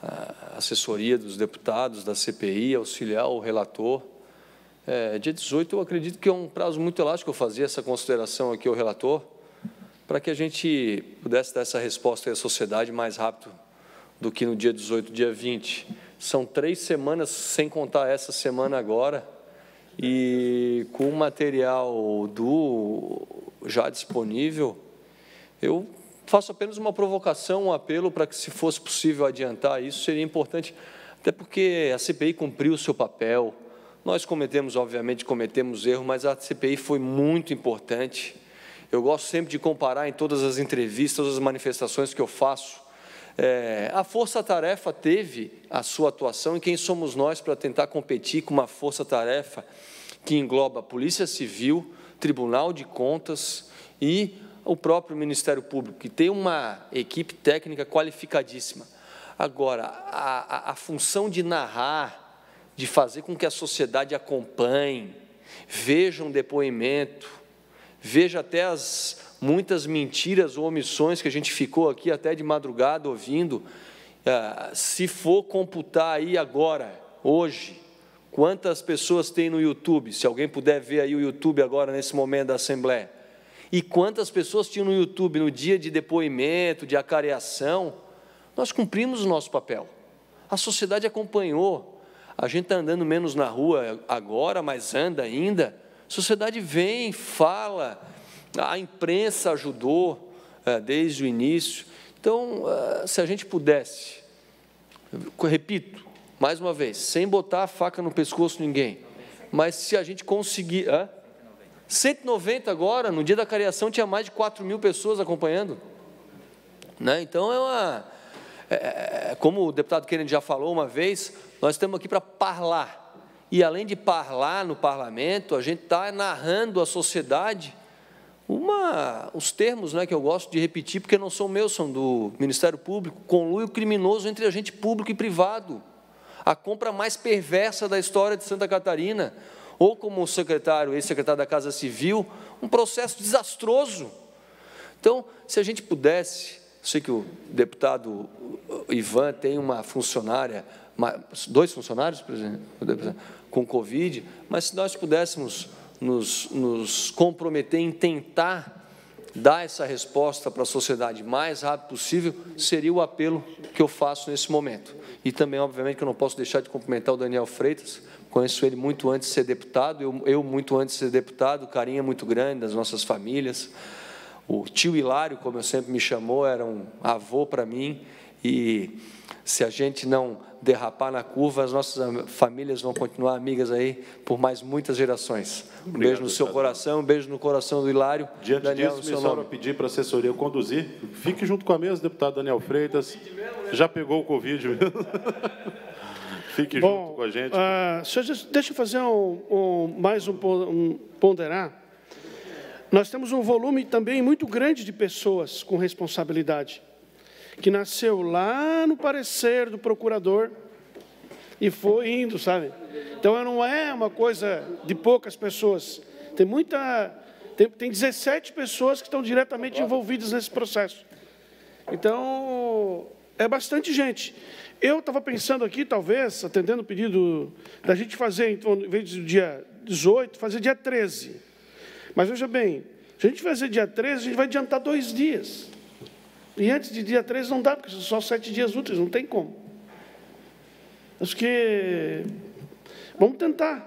a assessoria dos deputados da CPI, auxiliar o relator. Dia 18, eu acredito que é um prazo muito elástico. Eu fazia essa consideração aqui ao relator, para que a gente pudesse dar essa resposta à sociedade mais rápido do que no dia 18, dia 20. São 3 semanas, sem contar essa semana agora, e com o material já disponível, eu faço apenas uma provocação, um apelo para que, se fosse possível adiantar isso, seria importante, até porque a CPI cumpriu o seu papel. Nós obviamente cometemos erro, mas a CPI foi muito importante. Eu gosto sempre de comparar em todas as entrevistas, todas as manifestações que eu faço. A força-tarefa teve a sua atuação, e quem somos nós para tentar competir com uma força-tarefa que engloba a Polícia Civil, Tribunal de Contas e o próprio Ministério Público, que tem uma equipe técnica qualificadíssima. Agora, a função de narrar, de fazer com que a sociedade acompanhe, veja um depoimento, veja até as muitas mentiras ou omissões que a gente ficou aqui até de madrugada ouvindo, se for computar aí agora, hoje, quantas pessoas tem no YouTube, se alguém puder ver aí o YouTube agora nesse momento da Assembleia, e quantas pessoas tinham no YouTube no dia de depoimento, de acareação, nós cumprimos o nosso papel. A sociedade acompanhou. A gente está andando menos na rua agora, mas anda ainda. A sociedade vem, fala, a imprensa ajudou desde o início. Então, se a gente pudesse, repito, mais uma vez, sem botar a faca no pescoço de ninguém, mas se a gente conseguir... 190 agora, no dia da careação, tinha mais de 4.000 pessoas acompanhando. Né? Então, como o deputado Kennedy já falou uma vez, nós estamos aqui para falar. E, além de falar no parlamento, a gente está narrando à sociedade os termos, né, que eu gosto de repetir, porque não são meus, são do Ministério Público: conluio criminoso entre agente público e privado. A compra mais perversa da história de Santa Catarina. Ou, como o ex-secretário da Casa Civil, um processo desastroso. Então, se a gente pudesse... Sei que o deputado Ivan tem uma funcionária, 2 funcionários, presidente, com Covid, mas se nós pudéssemos nos comprometer em tentar dar essa resposta para a sociedade mais rápido possível, seria o apelo que eu faço nesse momento. E também, obviamente, que eu não posso deixar de cumprimentar o Daniel Freitas, conheço ele muito antes de ser deputado, eu muito antes de ser deputado, carinho é muito grande das nossas famílias. O tio Hilário, como eu sempre me chamou, era um avô para mim, e se a gente não derrapar na curva, as nossas famílias vão continuar amigas aí por mais muitas gerações. Um beijo no seu coração, um beijo no coração do Hilário. Diante Daniel, disso, me sobra pedir para a assessoria conduzir. Fique junto com a mesa, deputado Daniel Freitas. Já pegou o Covid mesmo. Fique junto com a gente. Deixa eu fazer mais um ponderar. Nós temos um volume também muito grande de pessoas com responsabilidade, que nasceu lá no parecer do procurador e foi indo, sabe? Então, não é uma coisa de poucas pessoas. Tem 17 pessoas que estão diretamente envolvidas nesse processo. Então, é bastante gente. Eu estava pensando aqui, talvez, atendendo o pedido da gente fazer, então, em vez do dia 18, fazer dia 13. Mas, veja bem, se a gente fazer dia 13, a gente vai adiantar 2 dias. E antes de dia 13 não dá, porque são só 7 dias úteis, não tem como. Acho que vamos tentar,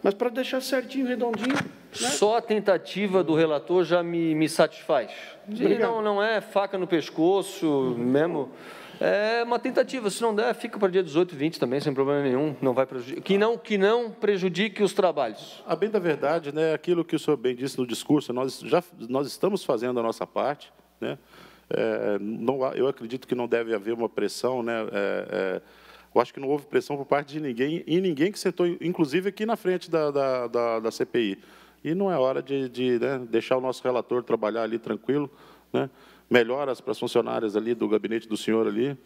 mas para deixar certinho, redondinho. Né? Só a tentativa do relator já me satisfaz. Não é faca no pescoço mesmo. É uma tentativa. Se não der, fica para dia 18 e 20 também, sem problema nenhum. Não vai prejudicar. Que não prejudique os trabalhos. A bem da verdade, né, aquilo que o senhor bem disse no discurso, nós estamos fazendo a nossa parte, né? Eu acredito que não deve haver uma pressão, né? Eu acho que não houve pressão por parte de ninguém, e ninguém que sentou, inclusive, aqui na frente da CPI. E não é hora de né, deixar o nosso relator trabalhar ali tranquilo, né? Melhoras para as funcionárias ali do gabinete do senhor ali.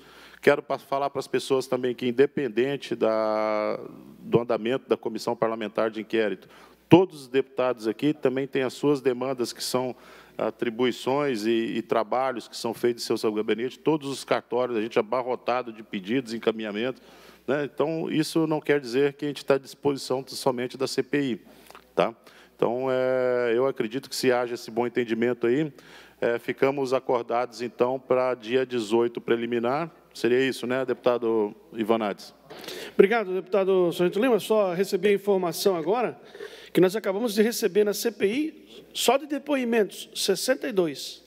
Quero falar para as pessoas também que, independente do andamento da comissão parlamentar de inquérito, todos os deputados aqui também têm as suas demandas, que são atribuições e trabalhos que são feitos em seu gabinete, todos os cartórios, a gente é abarrotado de pedidos, encaminhamentos, né? Então, isso não quer dizer que a gente está à disposição somente da CPI. Tá? Então, eu acredito que, se haja esse bom entendimento aí, ficamos acordados, então, para dia 18 preliminar. Seria isso, né, deputado Ivanates? Obrigado, deputado Sargento Lima. Só recebi a informação agora que nós acabamos de receber na CPI, só de depoimentos, 62.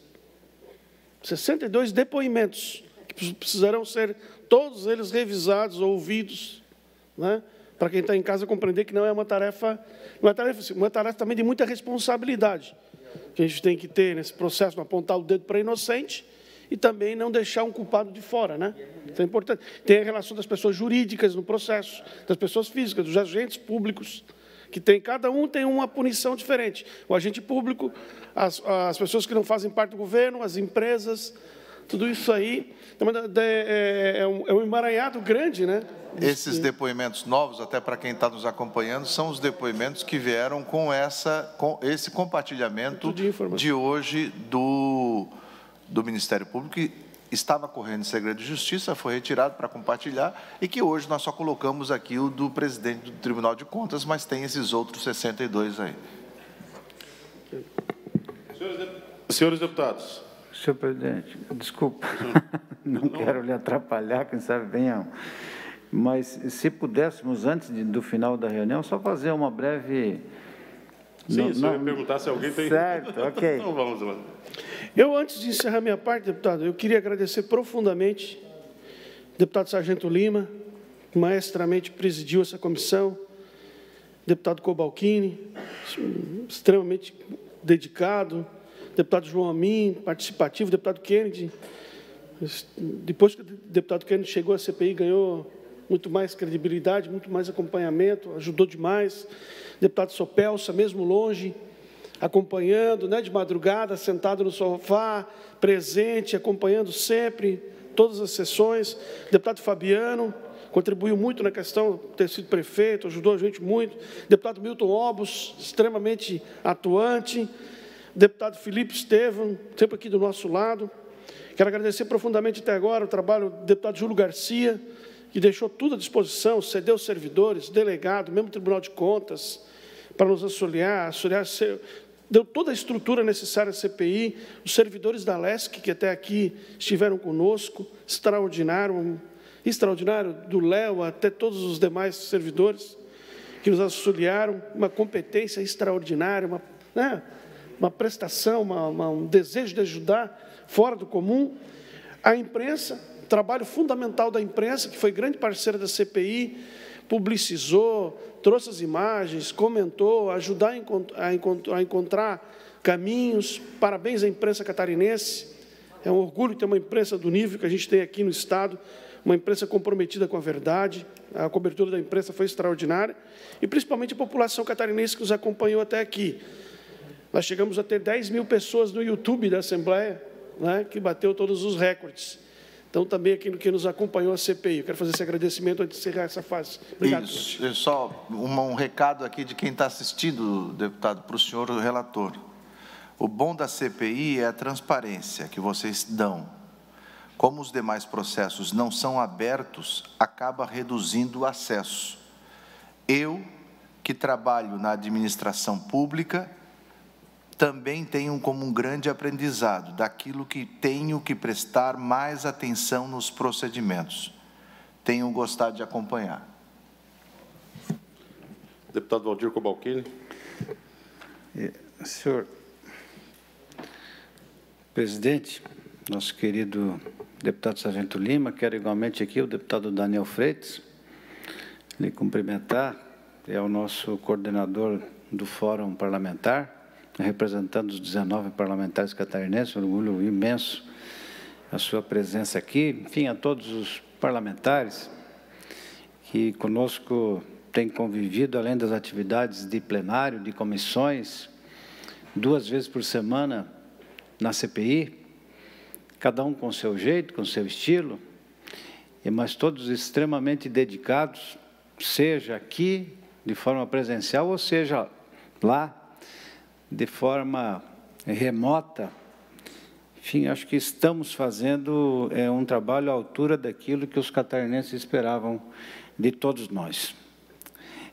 62 depoimentos, que precisarão ser todos eles revisados, ouvidos, né? Para quem está em casa compreender que não é uma tarefa, uma tarefa também de muita responsabilidade, que a gente tem que ter nesse processo, não apontar o dedo para inocente e também não deixar um culpado de fora, né? Isso é importante. Tem a relação das pessoas jurídicas no processo, das pessoas físicas, dos agentes públicos, que cada um tem uma punição diferente. O agente público, as pessoas que não fazem parte do governo, as empresas, tudo isso aí é um emaranhado grande, né? Esses depoimentos novos, até para quem está nos acompanhando, são os depoimentos que vieram com esse compartilhamento de hoje do Ministério Público, que estava correndo em segredo de justiça, foi retirado para compartilhar, e que hoje nós só colocamos aqui o do presidente do Tribunal de Contas, mas tem esses outros 62 aí. Senhores deputados. Senhor presidente, desculpa, não quero lhe atrapalhar, quem sabe venham, mas se pudéssemos, antes do final da reunião, só fazer uma breve... Sim, eu ia perguntar se alguém tem... Certo, ok. Então vamos lá. Eu, antes de encerrar minha parte, deputado, eu queria agradecer profundamente ao deputado Sargento Lima, que maestramente presidiu essa comissão, deputado Cobalcini, extremamente dedicado, deputado João Amin, participativo, deputado Kennedy. Depois que o deputado Kennedy chegou à CPI, ganhou muito mais credibilidade, muito mais acompanhamento, ajudou demais. Deputado Sopelsa, mesmo longe, acompanhando, né, de madrugada, sentado no sofá, presente, acompanhando sempre todas as sessões. Deputado Fabiano contribuiu muito na questão de ter sido prefeito, ajudou a gente muito. Deputado Milton Obos, extremamente atuante. Deputado Felipe Estevam, sempre aqui do nosso lado. Quero agradecer profundamente até agora o trabalho do deputado Júlio Garcia, que deixou tudo à disposição, cedeu servidores, delegado, mesmo Tribunal de Contas, para nos auxiliar, deu toda a estrutura necessária à CPI, os servidores da LESC, que até aqui estiveram conosco, extraordinário do Léo até todos os demais servidores que nos auxiliaram, uma competência extraordinária, uma prestação, um desejo de ajudar fora do comum. A imprensa, trabalho fundamental da imprensa, que foi grande parceira da CPI, publicizou, trouxe as imagens, comentou, ajudar a encontrar caminhos. Parabéns à imprensa catarinense. É um orgulho ter uma imprensa do nível que a gente tem aqui no Estado, uma imprensa comprometida com a verdade. A cobertura da imprensa foi extraordinária, e principalmente a população catarinense que nos acompanhou até aqui. Nós chegamos a ter 10 mil pessoas no YouTube da Assembleia, né, que bateu todos os recordes. Então, também aquilo que nos acompanhou a CPI. Eu quero fazer esse agradecimento antes de encerrar essa fase. Obrigado. Isso, só um recado aqui de quem está assistindo, deputado, para o senhor relator. O bom da CPI é a transparência que vocês dão. Como os demais processos não são abertos, acaba reduzindo o acesso. Eu, que trabalho na administração pública, também tenho como um grande aprendizado daquilo que tenho que prestar mais atenção nos procedimentos. tenho gostado de acompanhar. Deputado Valdir Cobalcini. Senhor presidente, nosso querido deputado Sargento Lima, quero igualmente aqui o deputado Daniel Freitas, lhe cumprimentar, é o nosso coordenador do Fórum Parlamentar, representando os 19 parlamentares catarinenses, um orgulho imenso a sua presença aqui, enfim, a todos os parlamentares que conosco têm convivido, além das atividades de plenário, de comissões, 2 vezes por semana na CPI, cada um com seu jeito, com seu estilo, mas todos extremamente dedicados, seja aqui de forma presencial ou seja lá de forma remota. Enfim, acho que estamos fazendo um trabalho à altura daquilo que os catarinenses esperavam de todos nós.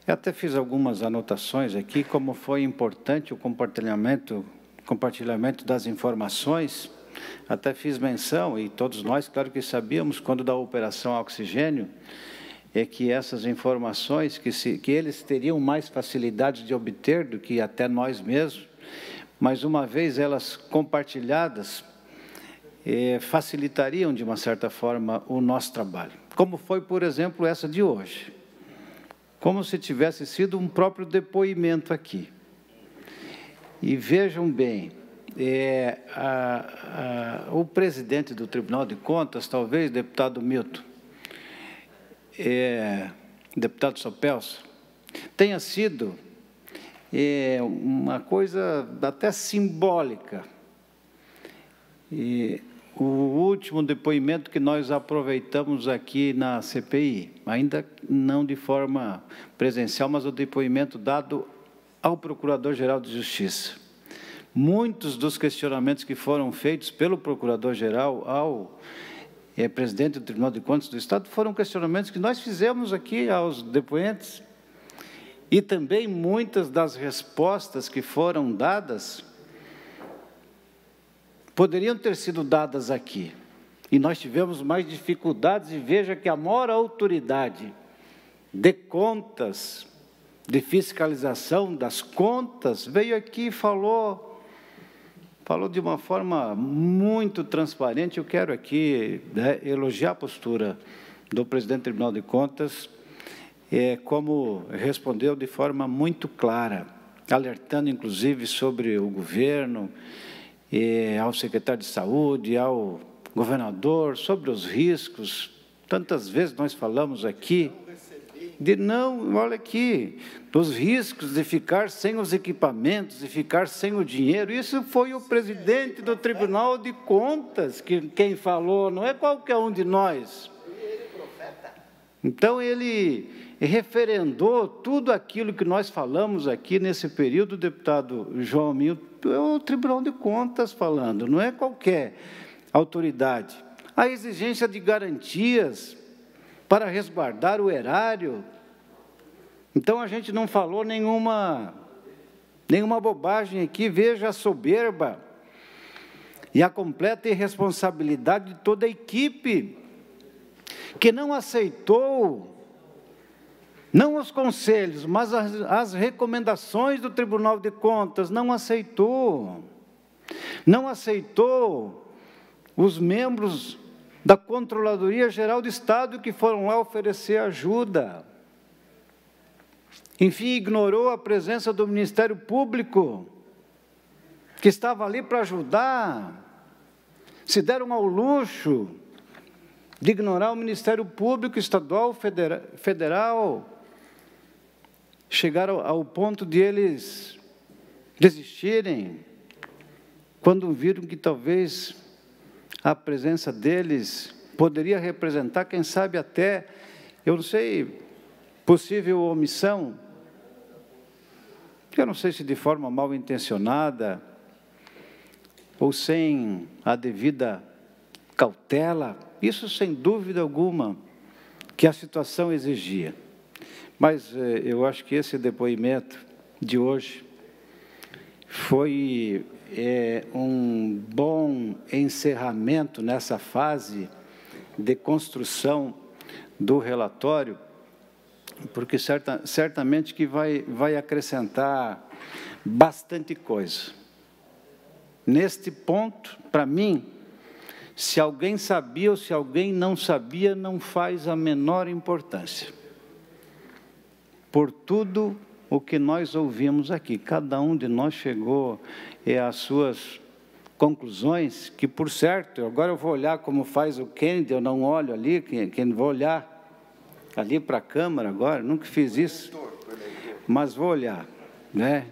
Eu até fiz algumas anotações aqui, como foi importante o compartilhamento das informações, até fiz menção, e todos nós, claro que sabíamos, quando da Operação Oxigênio, que essas informações, que eles teriam mais facilidade de obter do que até nós mesmos, mas uma vez elas compartilhadas, facilitariam, de uma certa forma, o nosso trabalho. Como foi, por exemplo, essa de hoje. Como se tivesse sido um próprio depoimento aqui. E vejam bem, o presidente do Tribunal de Contas, talvez, deputado Milton, deputado Sopelso, tenha sido uma coisa até simbólica. E o último depoimento que nós aproveitamos aqui na CPI, ainda não de forma presencial, mas o depoimento dado ao Procurador-Geral de Justiça. Muitos dos questionamentos que foram feitos pelo Procurador-Geral ao presidente do Tribunal de Contas do Estado foram questionamentos que nós fizemos aqui aos depoentes, e também muitas das respostas que foram dadas poderiam ter sido dadas aqui. E nós tivemos mais dificuldades, e veja que a maior autoridade de contas, de fiscalização das contas, veio aqui e falou de uma forma muito transparente. Eu quero aqui elogiar a postura do presidente do Tribunal de Contas, como respondeu de forma muito clara, alertando, inclusive, sobre o governo, ao secretário de Saúde, ao governador, sobre os riscos. Tantas vezes nós falamos aqui, olha aqui, dos riscos de ficar sem os equipamentos, de ficar sem o dinheiro. Isso foi o presidente do Tribunal de Contas quem falou, não é qualquer um de nós. Então, ele referendou tudo aquilo que nós falamos aqui nesse período, deputado João Milton, é o Tribunal de Contas falando, não é qualquer autoridade. A exigência de garantias para resguardar o erário. Então, a gente não falou nenhuma bobagem aqui. Veja a soberba e a completa irresponsabilidade de toda a equipe, que não aceitou, não os conselhos, mas as recomendações do Tribunal de Contas, não aceitou os membros da Controladoria Geral do Estado que foram lá oferecer ajuda. Enfim, ignorou a presença do Ministério Público, que estava ali para ajudar. Se deram ao luxo de ignorar o Ministério Público estadual, federal, chegaram ao ponto de eles desistirem, quando viram que talvez a presença deles poderia representar, quem sabe até, eu não sei, possível omissão, eu não sei se de forma mal intencionada ou sem a devida cautela, isso sem dúvida alguma que a situação exigia. Mas eu acho que esse depoimento de hoje foi um bom encerramento nessa fase de construção do relatório, porque certamente que vai acrescentar bastante coisa. Neste ponto, para mim, se alguém sabia ou se alguém não sabia, não faz a menor importância. Por tudo o que nós ouvimos aqui, cada um de nós chegou às suas conclusões, que, por certo, agora eu vou olhar como faz o Kennedy, eu não olho ali, quem vou olhar ali para a Câmara agora, nunca fiz isso, mas vou olhar, né?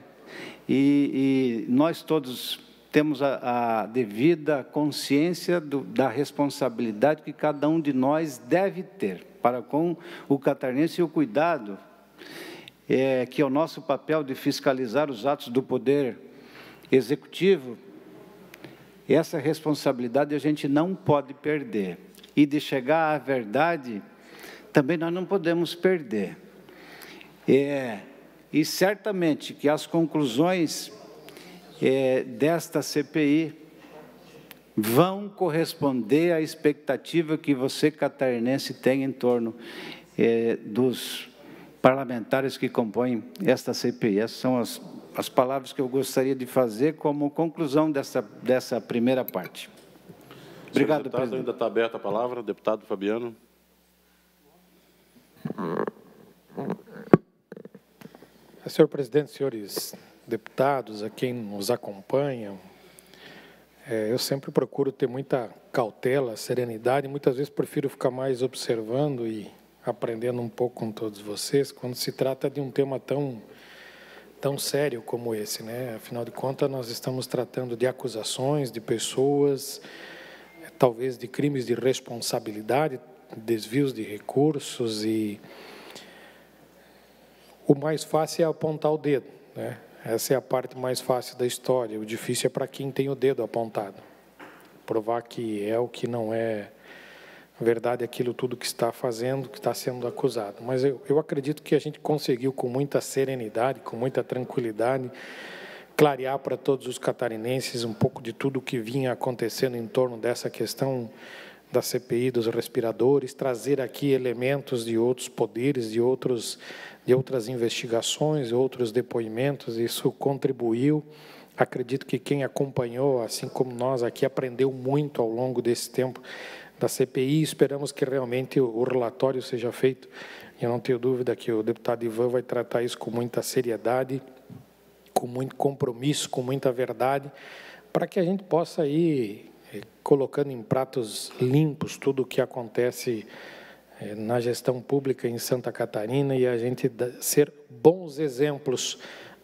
E nós todos temos a devida consciência da responsabilidade que cada um de nós deve ter para com o catarinense e o cuidado que é o nosso papel de fiscalizar os atos do Poder Executivo. Essa responsabilidade a gente não pode perder. E de chegar à verdade, também nós não podemos perder. E certamente que as conclusões desta CPI vão corresponder à expectativa que você, catarinense, tem em torno dos parlamentares que compõem esta CPI. Essas são as palavras que eu gostaria de fazer como conclusão dessa primeira parte. Obrigado, deputado, presidente. ainda está aberta a palavra. Deputado Fabiano. Senhor presidente, senhores deputados, a quem nos acompanha, eu sempre procuro ter muita cautela, serenidade, e muitas vezes prefiro ficar mais observando e aprendendo um pouco com todos vocês, quando se trata de um tema tão sério como esse, né? Afinal de contas, nós estamos tratando de acusações de pessoas, talvez de crimes de responsabilidade, desvios de recursos, e o mais fácil é apontar o dedo, né? Essa é a parte mais fácil da história. O difícil é para quem tem o dedo apontado. Provar que é o que não é verdade, aquilo tudo que está fazendo, que está sendo acusado. Mas eu acredito que a gente conseguiu, com muita serenidade, com muita tranquilidade, clarear para todos os catarinenses um pouco de tudo o que vinha acontecendo em torno dessa questão da CPI dos respiradores, trazer aqui elementos de outros poderes, de outras investigações, outros depoimentos. Isso contribuiu. Acredito que quem acompanhou, assim como nós aqui, aprendeu muito ao longo desse tempo da CPI. Esperamos que realmente o relatório seja feito. Eu não tenho dúvida que o deputado Ivan vai tratar isso com muita seriedade, com muito compromisso, com muita verdade, para que a gente possa ir colocando em pratos limpos tudo o que acontece na gestão pública em Santa Catarina, e a gente ser bons exemplos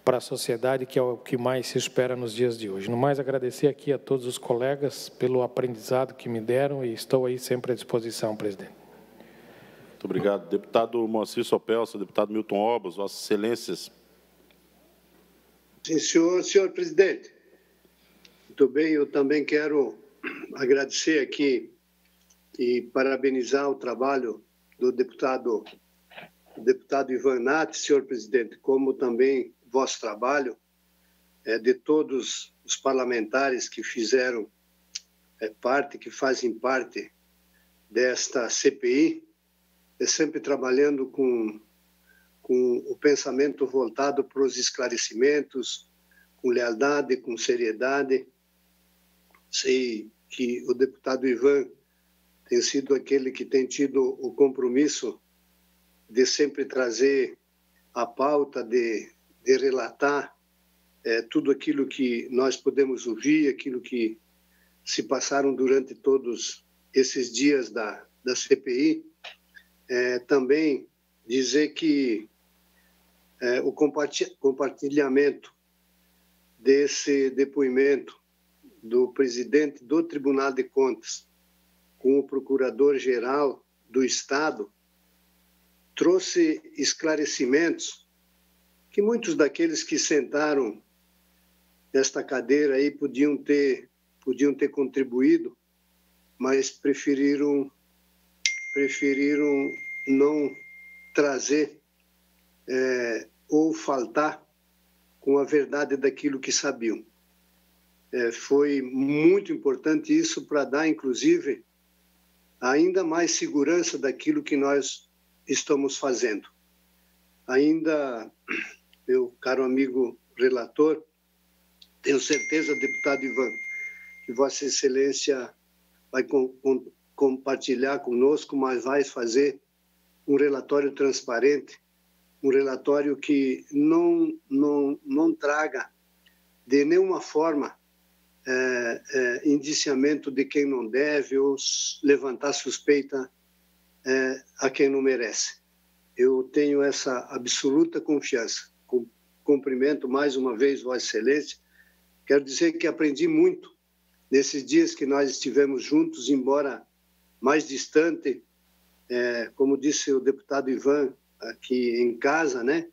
para a sociedade, que é o que mais se espera nos dias de hoje. No mais, agradecer aqui a todos os colegas pelo aprendizado que me deram, e estou aí sempre à disposição, presidente. Muito obrigado. Deputado Moacir Sopelsa, deputado Milton Obos, Vossas Excelências. Sim, senhor presidente. Muito bem, eu também quero agradecer aqui e parabenizar o trabalho do deputado Ivan Natti, senhor presidente, como também vosso trabalho, de todos os parlamentares que fizeram parte, que fazem parte desta CPI, sempre trabalhando com o pensamento voltado para os esclarecimentos, com lealdade, com seriedade. Sei que o deputado Ivan tem sido aquele que tem tido o compromisso de sempre trazer a pauta, de relatar tudo aquilo que nós podemos ouvir, aquilo que se passaram durante todos esses dias da CPI. Também dizer que o compartilhamento desse depoimento do presidente do Tribunal de Contas com o Procurador-Geral do Estado trouxe esclarecimentos que muitos daqueles que sentaram nesta cadeira aí podiam ter contribuído, mas preferiram não trazer ou faltar com a verdade daquilo que sabiam. Foi muito importante isso para dar, inclusive, ainda mais segurança daquilo que nós estamos fazendo. Ainda, meu caro amigo relator, tenho certeza, deputado Ivan, que Vossa Excelência vai compartilhar conosco, mas vai fazer um relatório transparente, um relatório que não traga de nenhuma forma indiciamento de quem não deve ou levantar suspeita a quem não merece. Eu tenho essa absoluta confiança. Cumprimento mais uma vez Vossa Excelência. Quero dizer que aprendi muito nesses dias que nós estivemos juntos, embora mais distante, como disse o deputado Ivan, aqui em casa, né?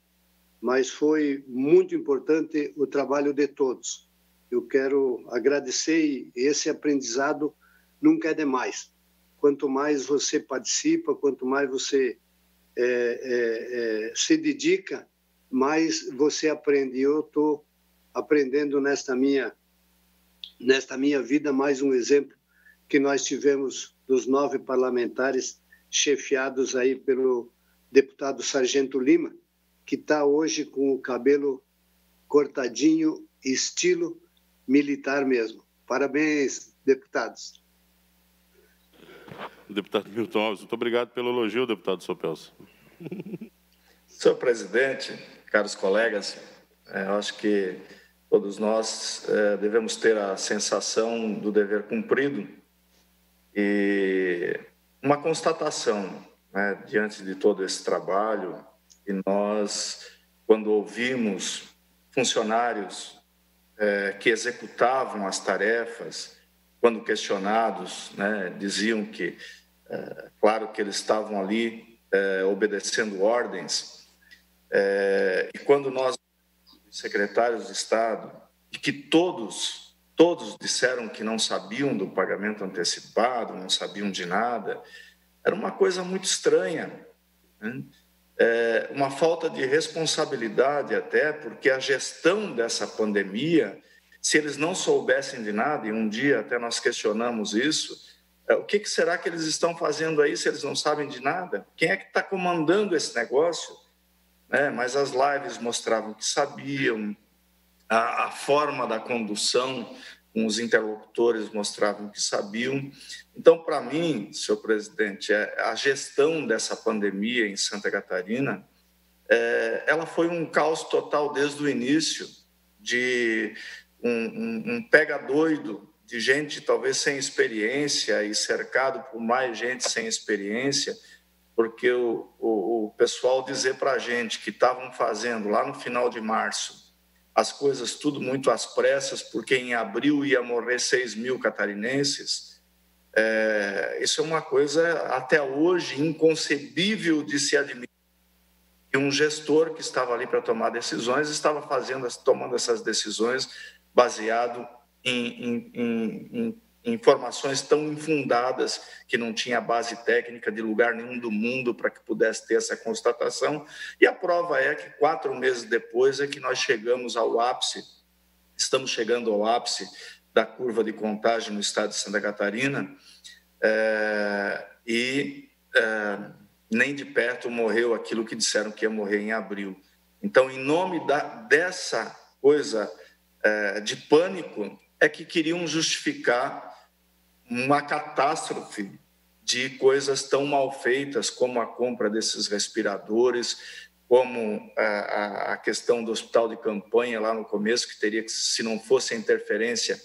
Mas foi muito importante o trabalho de todos. Eu quero agradecer e esse aprendizado nunca é demais. Quanto mais você participa, quanto mais você se dedica, mais você aprende. Eu estou aprendendo nesta minha vida mais um exemplo que nós tivemos dos 9 parlamentares chefiados aí pelo deputado Sargento Lima, que está hoje com o cabelo cortadinho, estilo militar mesmo. Parabéns, deputados. Deputado Milton Alves, muito obrigado pelo elogio, deputado Sopelso. Senhor presidente, caros colegas, eu acho que todos nós devemos ter a sensação do dever cumprido e uma constatação, né, diante de todo esse trabalho, e nós, quando ouvimos funcionários que executavam as tarefas, quando questionados, né, diziam que, claro que eles estavam ali obedecendo ordens, e quando nós, secretários de Estado, e que todos disseram que não sabiam do pagamento antecipado, não sabiam de nada, era uma coisa muito estranha, né? Uma falta de responsabilidade até, porque a gestão dessa pandemia, se eles não soubessem de nada, e um dia até nós questionamos isso, o que será que eles estão fazendo aí se eles não sabem de nada? Quem é que está comandando esse negócio? Mas as lives mostravam que sabiam, a forma da condução com os interlocutores mostravam que sabiam. Então, para mim, senhor presidente, a gestão dessa pandemia em Santa Catarina, ela foi um caos total desde o início, de um pega-doido, de gente talvez sem experiência e cercado por mais gente sem experiência, porque o pessoal dizer para a gente que estavam fazendo lá no final de março as coisas tudo muito às pressas, porque em abril ia morrer 6.000 catarinenses, isso é uma coisa até hoje inconcebível de se admitir. E um gestor que estava ali para tomar decisões estava tomando essas decisões baseado em informações tão infundadas que não tinha base técnica de lugar nenhum do mundo para que pudesse ter essa constatação. E a prova é que 4 meses depois é que nós chegamos ao ápice, estamos chegando ao ápice da curva de contágio no estado de Santa Catarina nem de perto morreu aquilo que disseram que ia morrer em abril. Então, em nome dessa coisa de pânico, é que queriam justificar uma catástrofe de coisas tão mal feitas como a compra desses respiradores, como a questão do hospital de campanha lá no começo, que teria que, se não fosse a interferência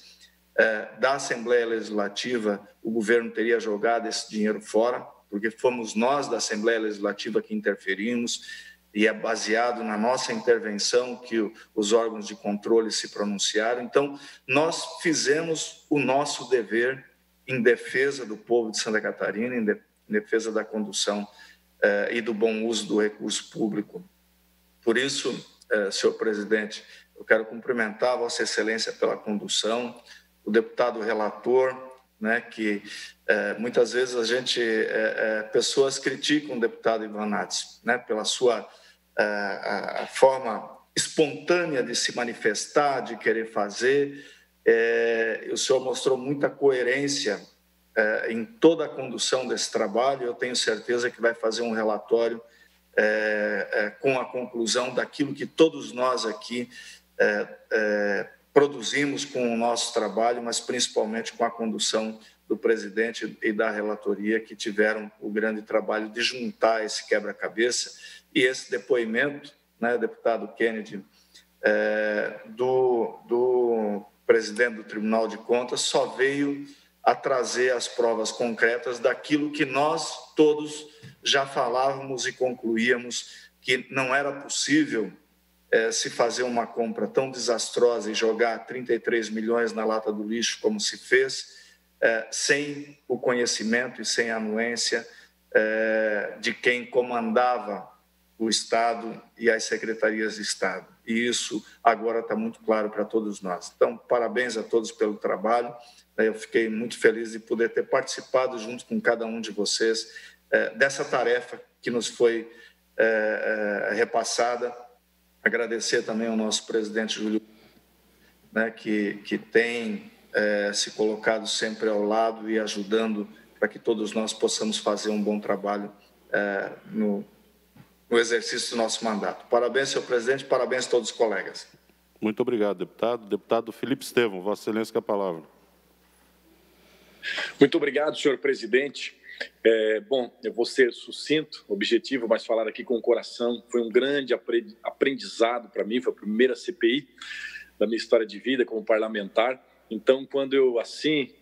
da Assembleia Legislativa, o governo teria jogado esse dinheiro fora, porque fomos nós da Assembleia Legislativa que interferimos, e é baseado na nossa intervenção que os órgãos de controle se pronunciaram. Então, nós fizemos o nosso dever em defesa do povo de Santa Catarina, em defesa da condução e do bom uso do recurso público. Por isso, senhor presidente, eu quero cumprimentar a Vossa Excelência pela condução, o deputado relator, né, que muitas vezes pessoas criticam o deputado Ivan Nats, né, pela sua a forma espontânea de se manifestar, de querer fazer. O senhor mostrou muita coerência em toda a condução desse trabalho. Eu tenho certeza que vai fazer um relatório com a conclusão daquilo que todos nós aqui produzimos com o nosso trabalho, mas principalmente com a condução do presidente e da relatoria, que tiveram o grande trabalho de juntar esse quebra-cabeça. E esse depoimento, né, deputado Kennedy, do presidente do Tribunal de Contas, só veio a trazer as provas concretas daquilo que nós todos já falávamos e concluíamos, que não era possível se fazer uma compra tão desastrosa e jogar 33 milhões na lata do lixo como se fez, sem o conhecimento e sem a anuência de quem comandava o Estado e as secretarias de Estado. E isso agora está muito claro para todos nós. Então, parabéns a todos pelo trabalho. Eu fiquei muito feliz de poder ter participado junto com cada um de vocês dessa tarefa que nos foi repassada. Agradecer também ao nosso presidente Júlio, né, que tem se colocado sempre ao lado e ajudando para que todos nós possamos fazer um bom trabalho no exercício do nosso mandato. Parabéns, senhor presidente, parabéns a todos os colegas. Muito obrigado, deputado. Deputado Felipe Estevão, Vossa Excelência, com a palavra. Muito obrigado, senhor presidente. Bom, eu vou ser sucinto, objetivo, mas falar aqui com o coração. Foi um grande aprendizado para mim, foi a primeira CPI da minha história de vida como parlamentar. Então, quando eu assim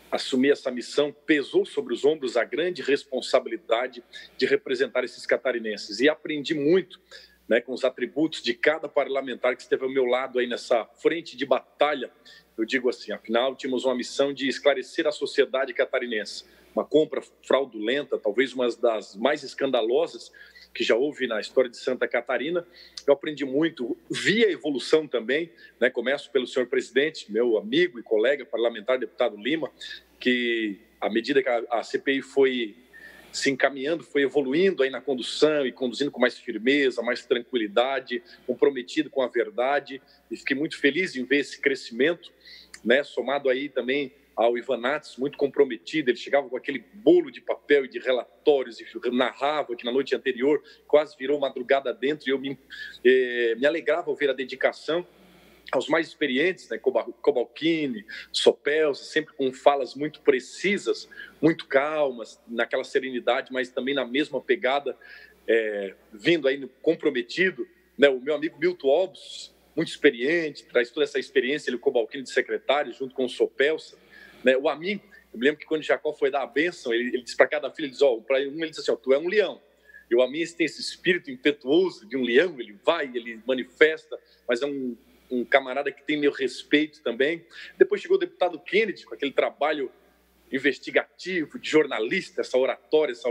assumi essa missão, pesou sobre os ombros a grande responsabilidade de representar esses catarinenses. E aprendi muito, né, com os atributos de cada parlamentar que esteve ao meu lado aí nessa frente de batalha. Eu digo assim, afinal, tínhamos uma missão de esclarecer a sociedade catarinense. Uma compra fraudulenta, talvez uma das mais escandalosas que já houve na história de Santa Catarina. Eu aprendi muito, vi a evolução também, né? Começo pelo senhor presidente, meu amigo e colega parlamentar, deputado Lima, que à medida que a CPI foi se encaminhando, foi evoluindo aí na condução e conduzindo com mais firmeza, mais tranquilidade, comprometido com a verdade, e fiquei muito feliz em ver esse crescimento, né? Somado aí também ao Ivan Nats, muito comprometido, ele chegava com aquele bolo de papel e de relatórios e narrava que na noite anterior quase virou madrugada dentro, e eu me alegrava ao ver a dedicação aos mais experientes, né, Cobalcini, Sopelsa, sempre com falas muito precisas, muito calmas, naquela serenidade, mas também na mesma pegada, vindo aí comprometido, né, o meu amigo Milton Obos, muito experiente, traz toda essa experiência, ele, o Cobalcini de secretário, junto com o Sopelsa, né, o amigo, eu me lembro que quando Jacó foi dar a bênção, ele disse para cada filho, para um ele disse assim, tu é um leão, e o Amin tem esse espírito impetuoso de um leão, ele vai, ele manifesta, mas é um camarada que tem meu respeito também. Depois chegou o deputado Kennedy, com aquele trabalho investigativo, de jornalista, essa oratória, essa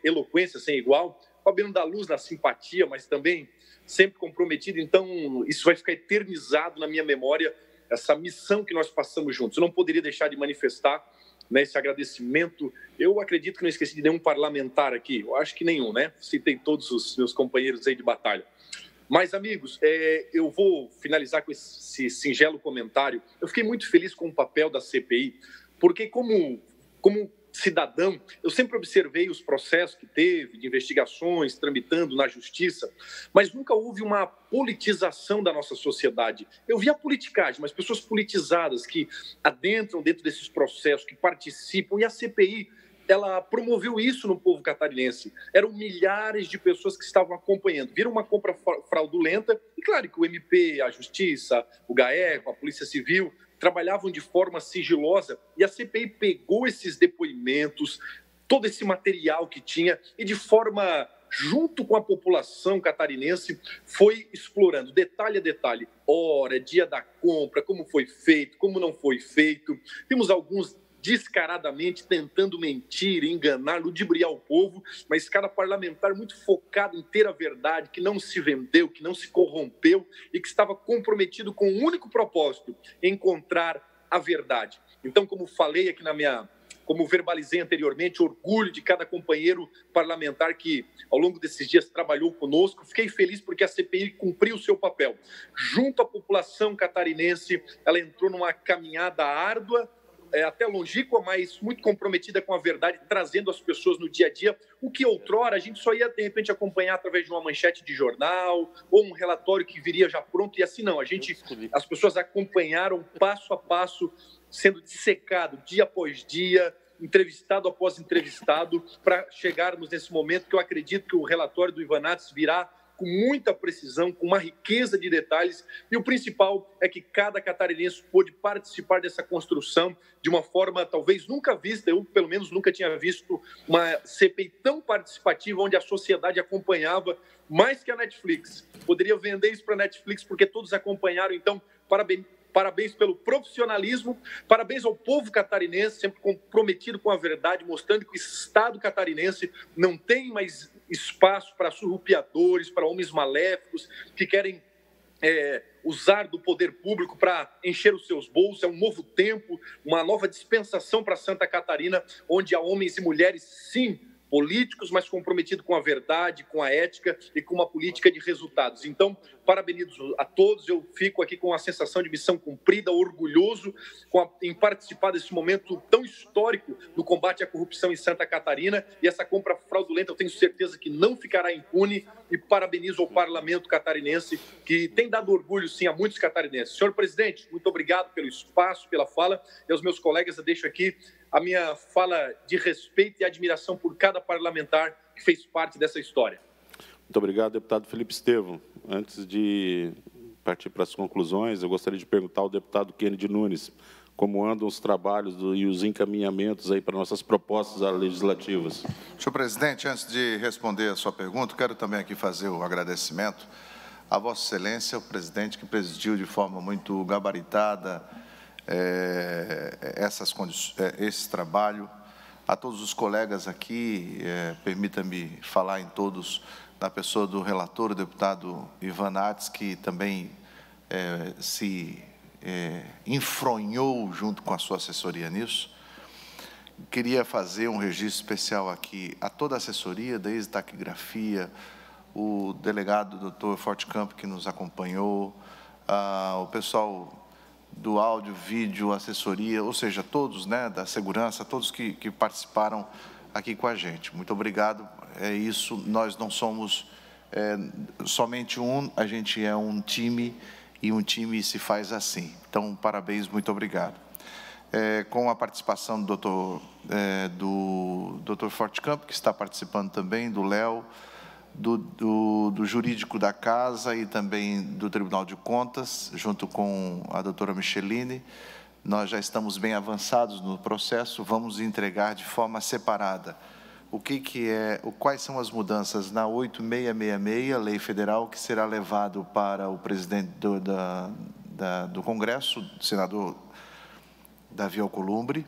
eloquência sem igual. Fabiano da Luz na simpatia, mas também sempre comprometido. Então, isso vai ficar eternizado na minha memória, essa missão que nós passamos juntos. Eu não poderia deixar de manifestar, né, esse agradecimento. Eu acredito que não esqueci de nenhum parlamentar aqui. Eu acho que nenhum, né? Citei todos os meus companheiros aí de batalha. Mas, amigos, eu vou finalizar com esse singelo comentário. Eu fiquei muito feliz com o papel da CPI, porque como cidadão, eu sempre observei os processos que teve, de investigações, tramitando na justiça, mas nunca houve uma politização da nossa sociedade. Eu vi a politicagem, mas pessoas politizadas que adentram dentro desses processos, que participam, e a CPI, ela promoveu isso no povo catarinense. Eram milhares de pessoas que estavam acompanhando. Viram uma compra fraudulenta, e claro que o MP, a Justiça, o GAECO, a Polícia Civil, trabalhavam de forma sigilosa, e a CPI pegou esses depoimentos, todo esse material que tinha, e de forma, junto com a população catarinense, foi explorando, detalhe a detalhe, hora, dia da compra, como foi feito, como não foi feito. Vimos alguns descaradamente tentando mentir, enganar, ludibriar o povo, mas cada parlamentar muito focado em ter a verdade, que não se vendeu, que não se corrompeu e que estava comprometido com um único propósito, encontrar a verdade. Então, como falei aqui como verbalizei anteriormente, orgulho de cada companheiro parlamentar que ao longo desses dias trabalhou conosco. Fiquei feliz porque a CPI cumpriu o seu papel. Junto à população catarinense, ela entrou numa caminhada árdua, até longínqua, mas muito comprometida com a verdade, trazendo as pessoas no dia a dia, o que outrora a gente só ia, de repente, acompanhar através de uma manchete de jornal ou um relatório que viria já pronto, e assim não. As pessoas acompanharam passo a passo, sendo dissecado dia após dia, entrevistado após entrevistado, para chegarmos nesse momento que eu acredito que o relatório do Ivanates virá com muita precisão, com uma riqueza de detalhes, e o principal é que cada catarinense pôde participar dessa construção de uma forma talvez nunca vista. Eu, pelo menos, nunca tinha visto uma CPI tão participativa, onde a sociedade acompanhava mais que a Netflix. Poderia vender isso para a Netflix, porque todos acompanharam. Então, parabéns pelo profissionalismo, parabéns ao povo catarinense, sempre comprometido com a verdade, mostrando que o Estado catarinense não tem mais espaço para surrupiadores, para homens maléficos que querem usar do poder público para encher os seus bolsos. É um novo tempo, uma nova dispensação para Santa Catarina, onde há homens e mulheres, sim, políticos, mas comprometidos com a verdade, com a ética e com uma política de resultados. Então, parabenizo a todos. Eu fico aqui com a sensação de missão cumprida, orgulhoso em participar desse momento tão histórico no combate à corrupção em Santa Catarina. E essa compra fraudulenta, eu tenho certeza que não ficará impune. E parabenizo ao parlamento catarinense, que tem dado orgulho, sim, a muitos catarinenses. Senhor presidente, muito obrigado pelo espaço, pela fala. E aos meus colegas, eu deixo aqui a minha fala de respeito e admiração por cada parlamentar que fez parte dessa história. Muito obrigado, deputado Felipe Estevão. Antes de partir para as conclusões, eu gostaria de perguntar ao deputado Kennedy Nunes como andam os trabalhos e os encaminhamentos aí para nossas propostas legislativas. Senhor presidente, antes de responder a sua pergunta, quero também aqui fazer o agradecimento a Vossa Excelência, o presidente, que presidiu de forma muito gabaritada esse trabalho, a todos os colegas aqui, permita-me falar em todos, na pessoa do relator, o deputado Ivanates, que também se enfronhou junto com a sua assessoria nisso. Queria fazer um registro especial aqui a toda a assessoria, desde taquigrafia, o delegado doutor Fortecampo, que nos acompanhou, o pessoal do áudio, vídeo, assessoria, ou seja, todos, né, da segurança, todos que participaram aqui com a gente. Muito obrigado. É isso, nós não somos somente um, a gente é um time, e um time se faz assim. Então, parabéns, muito obrigado. Com a participação do doutor Fortecampo, que está participando também, do Léo, do jurídico da casa e também do Tribunal de Contas, junto com a doutora Micheline. Nós já estamos bem avançados no processo, vamos entregar de forma separada quais são as mudanças na 8666, lei federal, que será levado para o presidente do Congresso, senador Davi Alcolumbre,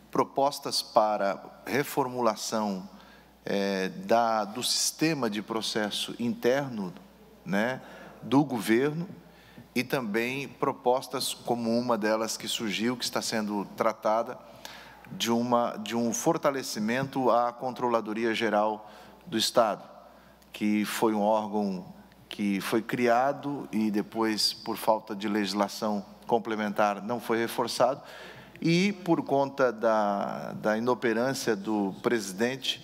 propostas para reformulação do sistema de processo interno, né, do governo, e também propostas como uma delas que surgiu, que está sendo tratada, de um fortalecimento à Controladoria Geral do Estado, que foi um órgão que foi criado e depois, por falta de legislação complementar, não foi reforçado, e por conta da inoperância do presidente,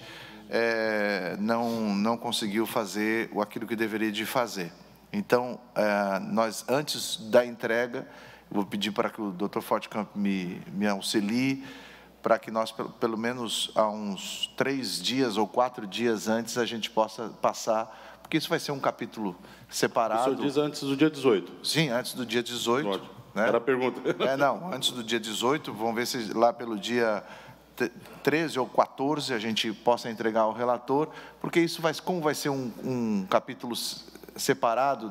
não conseguiu fazer aquilo que deveria de fazer. Então, nós, antes da entrega, eu vou pedir para que o doutor Fortecampo me auxilie, para que nós, pelo menos há uns 3 dias ou 4 dias antes, a gente possa passar, porque isso vai ser um capítulo separado. O senhor diz antes do dia 18? Sim, antes do dia 18. Ótimo. Né? Era a pergunta. Não, antes do dia 18, vamos ver se lá pelo dia 13 ou 14 a gente possa entregar ao relator, porque isso como vai ser um capítulo separado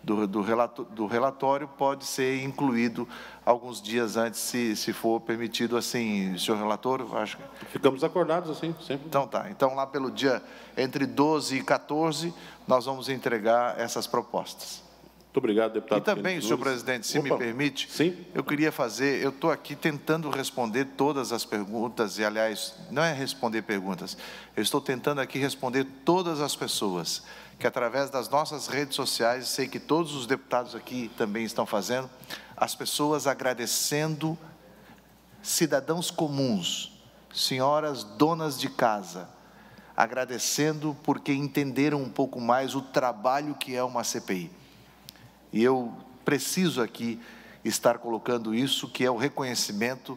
do relatório, pode ser incluído alguns dias antes, se for permitido assim, senhor relator, acho que... Ficamos acordados assim, sempre. Então tá, então lá pelo dia, entre 12 e 14, nós vamos entregar essas propostas. Muito obrigado, deputado. E também, senhor presidente, se me permite, sim, eu queria fazer, eu estou aqui tentando responder todas as perguntas, e aliás, não é responder perguntas, eu estou tentando aqui responder todas as pessoas que através das nossas redes sociais, sei que todos os deputados aqui também estão fazendo, as pessoas agradecendo, cidadãos comuns, senhoras donas de casa, agradecendo porque entenderam um pouco mais o trabalho que é uma CPI. E eu preciso aqui estar colocando isso, que é o reconhecimento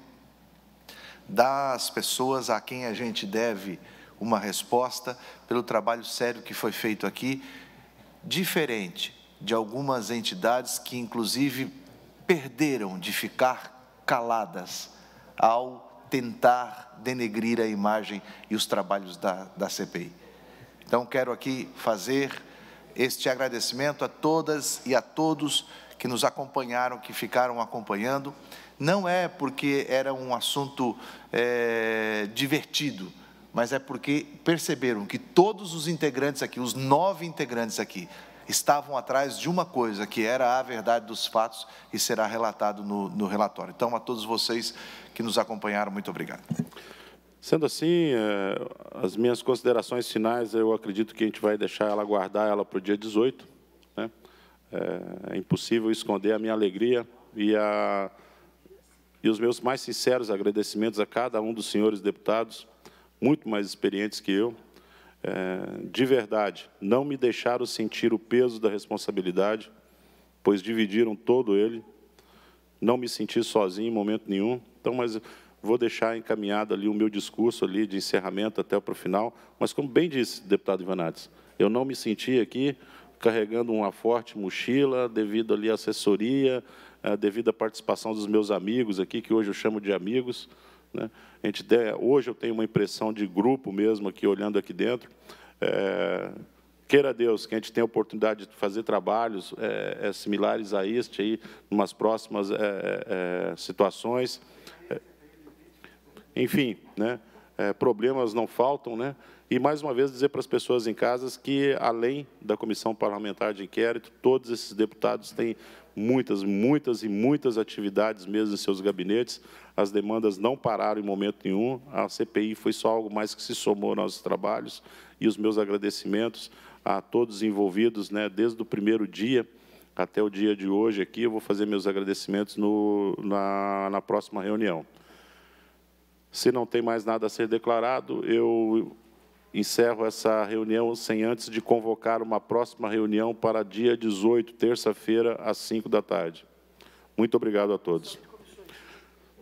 das pessoas a quem a gente deve uma resposta pelo trabalho sério que foi feito aqui, diferente de algumas entidades que, inclusive, perderam de ficar caladas ao tentar denegrir a imagem e os trabalhos da CPI. Então, quero aqui fazer este agradecimento a todas e a todos que nos acompanharam, que ficaram acompanhando. Não é porque era um assunto divertido, mas é porque perceberam que todos os integrantes aqui, os 9 integrantes aqui, estavam atrás de uma coisa, que era a verdade dos fatos e será relatado no relatório. Então, a todos vocês que nos acompanharam, muito obrigado. Sendo assim, as minhas considerações finais, eu acredito que a gente vai deixar ela, guardar ela para o dia 18. Né? É impossível esconder a minha alegria e os meus mais sinceros agradecimentos a cada um dos senhores deputados, muito mais experientes que eu, de verdade, não me deixaram sentir o peso da responsabilidade, pois dividiram todo ele, não me senti sozinho em momento nenhum. Então, mas vou deixar encaminhado ali o meu discurso ali de encerramento até para o final, mas como bem disse o deputado Ivanates, eu não me senti aqui carregando uma forte mochila devido ali à assessoria, devido à participação dos meus amigos aqui, que hoje eu chamo de amigos, né? Hoje eu tenho uma impressão de grupo mesmo aqui, olhando aqui dentro. Queira Deus que a gente tenha a oportunidade de fazer trabalhos similares a este, aí, em umas próximas situações. Enfim, né? Problemas não faltam, né? E, mais uma vez, dizer para as pessoas em casa que, além da Comissão Parlamentar de Inquérito, todos esses deputados têm muitas atividades mesmo em seus gabinetes. As demandas não pararam em momento nenhum. A CPI foi só algo mais que se somou aos nossos trabalhos. E os meus agradecimentos a todos os envolvidos, né, desde o primeiro dia até o dia de hoje aqui. Eu vou fazer meus agradecimentos na próxima reunião. Se não tem mais nada a ser declarado, eu encerro essa reunião sem antes de convocar uma próxima reunião para dia 18, terça-feira, às 5 da tarde. Muito obrigado a todos.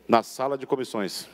Na sala de comissões.